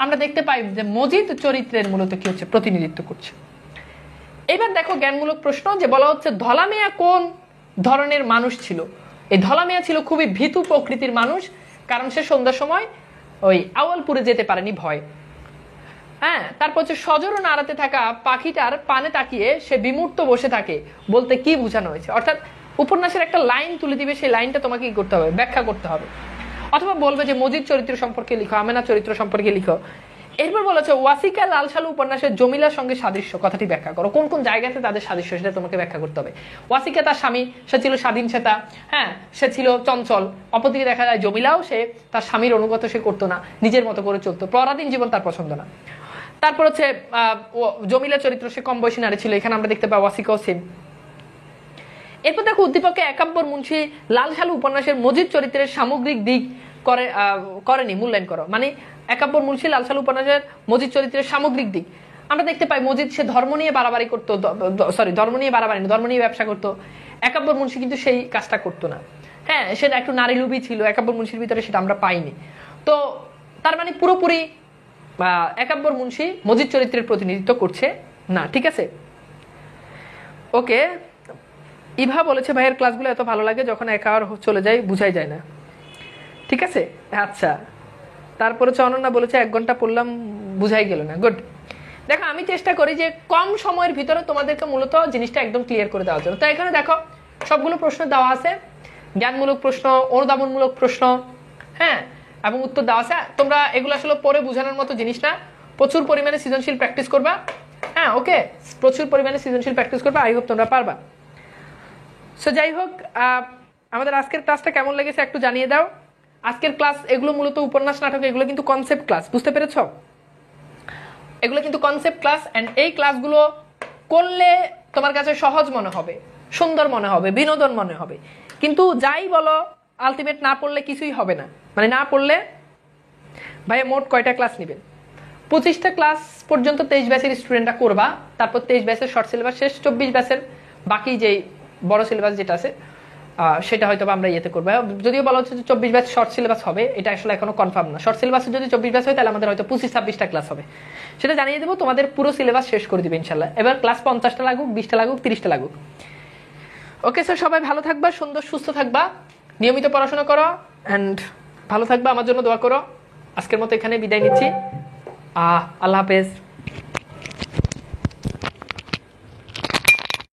আমরা দেখতে পাই যে মজিদ চরিত্রের মূলত কি হচ্ছে? প্রতিনিধিত্ব করছে। এবার দেখো জ্ঞানমূলক প্রশ্ন, যে বলা হচ্ছে ধলা মিয়া কোন ধরনের মানুষ ছিল? এই ধলা মিয়া ছিল খুবই ভীতু প্রকৃতির মানুষ, কারণ সে সন্ধ্যার সময় ওই আওয়ালপুরে যেতে পারেনি ভয়। হ্যাঁ, তারপর হচ্ছে সজোরে নাড়াতে থাকা পাখিটার পানে তাকিয়ে সে বিমূর্ত বসে থাকে, বলতে কি বোঝানো হয়েছে? অর্থাৎ উপন্যাসের একটা লাইন তুলে দিবে, সেই লাইনটা তোমাকে কি করতে হবে? ব্যাখ্যা করতে হবে। অথবা বলবে যে মজিদ চরিত্র সম্পর্কে লিখো, আমেনা চরিত্র সম্পর্কে লিখো। এরপর বলেছে ওয়াসিকা লাল সালু উপন্যাসের জমিলার সঙ্গে সাদৃশ্য, কথাটি ব্যাখ্যা করো। কোন কোন জায়গাতে তাদের সাদৃশ্য সেটা তোমাকে ব্যাখ্যা করতে হবে। ওয়াসিকা তার স্বামী, সে ছিল স্বাধীন চেতা, হ্যাঁ, সে ছিল চঞ্চল। অপরদিকে দেখা যায় জমিলাও সে তার স্বামীর অনুগত সে করতো না, নিজের মতো করে চলতো, পরাধীন জীবন তার পছন্দ না। তারপর হচ্ছে জমিলা চরিত্র, সে কম বয়সী নারী ছিল, এখানে আমরা দেখতে পাই ওয়াসিকাও সেম। এরপর দেখো উদ্দীপকে একাব্বর মুন্সি লাল সালু উপন্যাসের মজিদ চরিত্রের সামগ্রিক দিক করেনি, মূল্যায়ন করো। মানে একাব্বর মুন্সি লাল সালু উপন্যাসের মজিদ চরিত্রের সামগ্রিক দিক আমরা দেখতে পাই মজিদ সে ধর্ম নিয়ে বাড়াবাড়ি করতো, ধর্ম নিয়ে বাড়াবাড়ি না, ধর্ম নিয়ে ব্যবসা করতো। একাব্বর মুন্সি কিন্তু সেই কাজটা করতো না। হ্যাঁ, সেটা একটু নারী লোভী ছিল, একাব্বর মুন্সির ভিতরে সেটা আমরা পাইনি। তো তার মানে পুরোপুরি একাব্বর মুন্সি মজিদ চরিত্রের প্রতিনিধিত্ব করছে না, ঠিক আছে? ওকে। ইভা বলেছে ভাইয়ের ক্লাসগুলো এত ভালো লাগে, যখন একা আর চলে যায় বুঝাই যায় না। ঠিক আছে, আচ্ছা। তারপরে অনন্যা বলেছে 1 ঘন্টা পড়লাম বুঝাই গেল না। গুড। দেখো আমি চেষ্টা করি যে কম সময়ের ভিতরে তোমাদেরকে মূলত জিনিসটা একদম ক্লিয়ার করে দেওয়ার জন্য। তো এখানে দেখো সবগুলো প্রশ্ন দেওয়া আছে, জ্ঞানমূলক প্রশ্ন, অনুধাবনমূলক প্রশ্ন, হ্যাঁ, এবং উত্তর দেওয়া আছে। তোমরা এগুলো আসলে পরে বোঝানোর মতো জিনিস না, প্রচুর পরিমাণে সৃজনশীল প্র্যাকটিস করবা। হ্যাঁ, ওকে, প্রচুর পরিমাণে সৃজনশীল প্র্যাকটিস করবা। আই হোপ তোমরা পারবা। সো যাই হোক, আমাদের আজকের ক্লাসটা কেমন লেগেছে একটু জানিয়ে দাও। আজকের ক্লাস এগুলো মূলত উপন্যাস নাটক, এগুলো কিন্তু কনসেপ্ট ক্লাস, বুঝতে পেরেছ? এগুলো কিন্তু কনসেপ্ট ক্লাস, এন্ড এই ক্লাসগুলো করলে তোমার কাছে সহজ মনে হবে, সুন্দর মনে হবে, বিনোদন মনে হবে। কিন্তু যাই বলো, আলটিমেট না পড়লে কিছুই হবে না। মানে না পড়লে ভাইয়া মোট কয়টা ক্লাস নেবেন? 25টা ক্লাস পর্যন্ত 23 ব্যাচের স্টুডেন্টরা করবা। তারপর 23 ব্যাচের শর্ট সিলেবাস শেষ, 24 ব্যাচের বাকি যে বড় সিলেবাস যেটা আছে সেটা হয়তো আমরা ইয়েতে করবো। যদিও বলা হচ্ছে যে 24 ব্যাচ শর্ট সিলেবাস হবে, এটা আসলে এখনো কনফার্ম না। শর্ট সিলেবাসে যদি 24 ব্যাচ হয় তাহলে আমাদের হয়তো 25-26টা ক্লাস হবে, সেটা জানিয়ে দেবো। তোমাদের পুরো সিলেবাস শেষ করে দিবে ইনশাল্লাহ। এবার ক্লাস 50টা লাগুক, 20টা লাগুক, 30টা লাগুক। ওকে স্যার, সবাই ভালো থাকবা, সুন্দর সুস্থ থাকবা, নিয়মিত পড়াশোনা করো, অ্যান্ড ভালো থাকবা। আমার জন্য দোয়া করো। আজকের মতো এখানে বিদায় নিচ্ছি। আল্লাহ হাফেজ।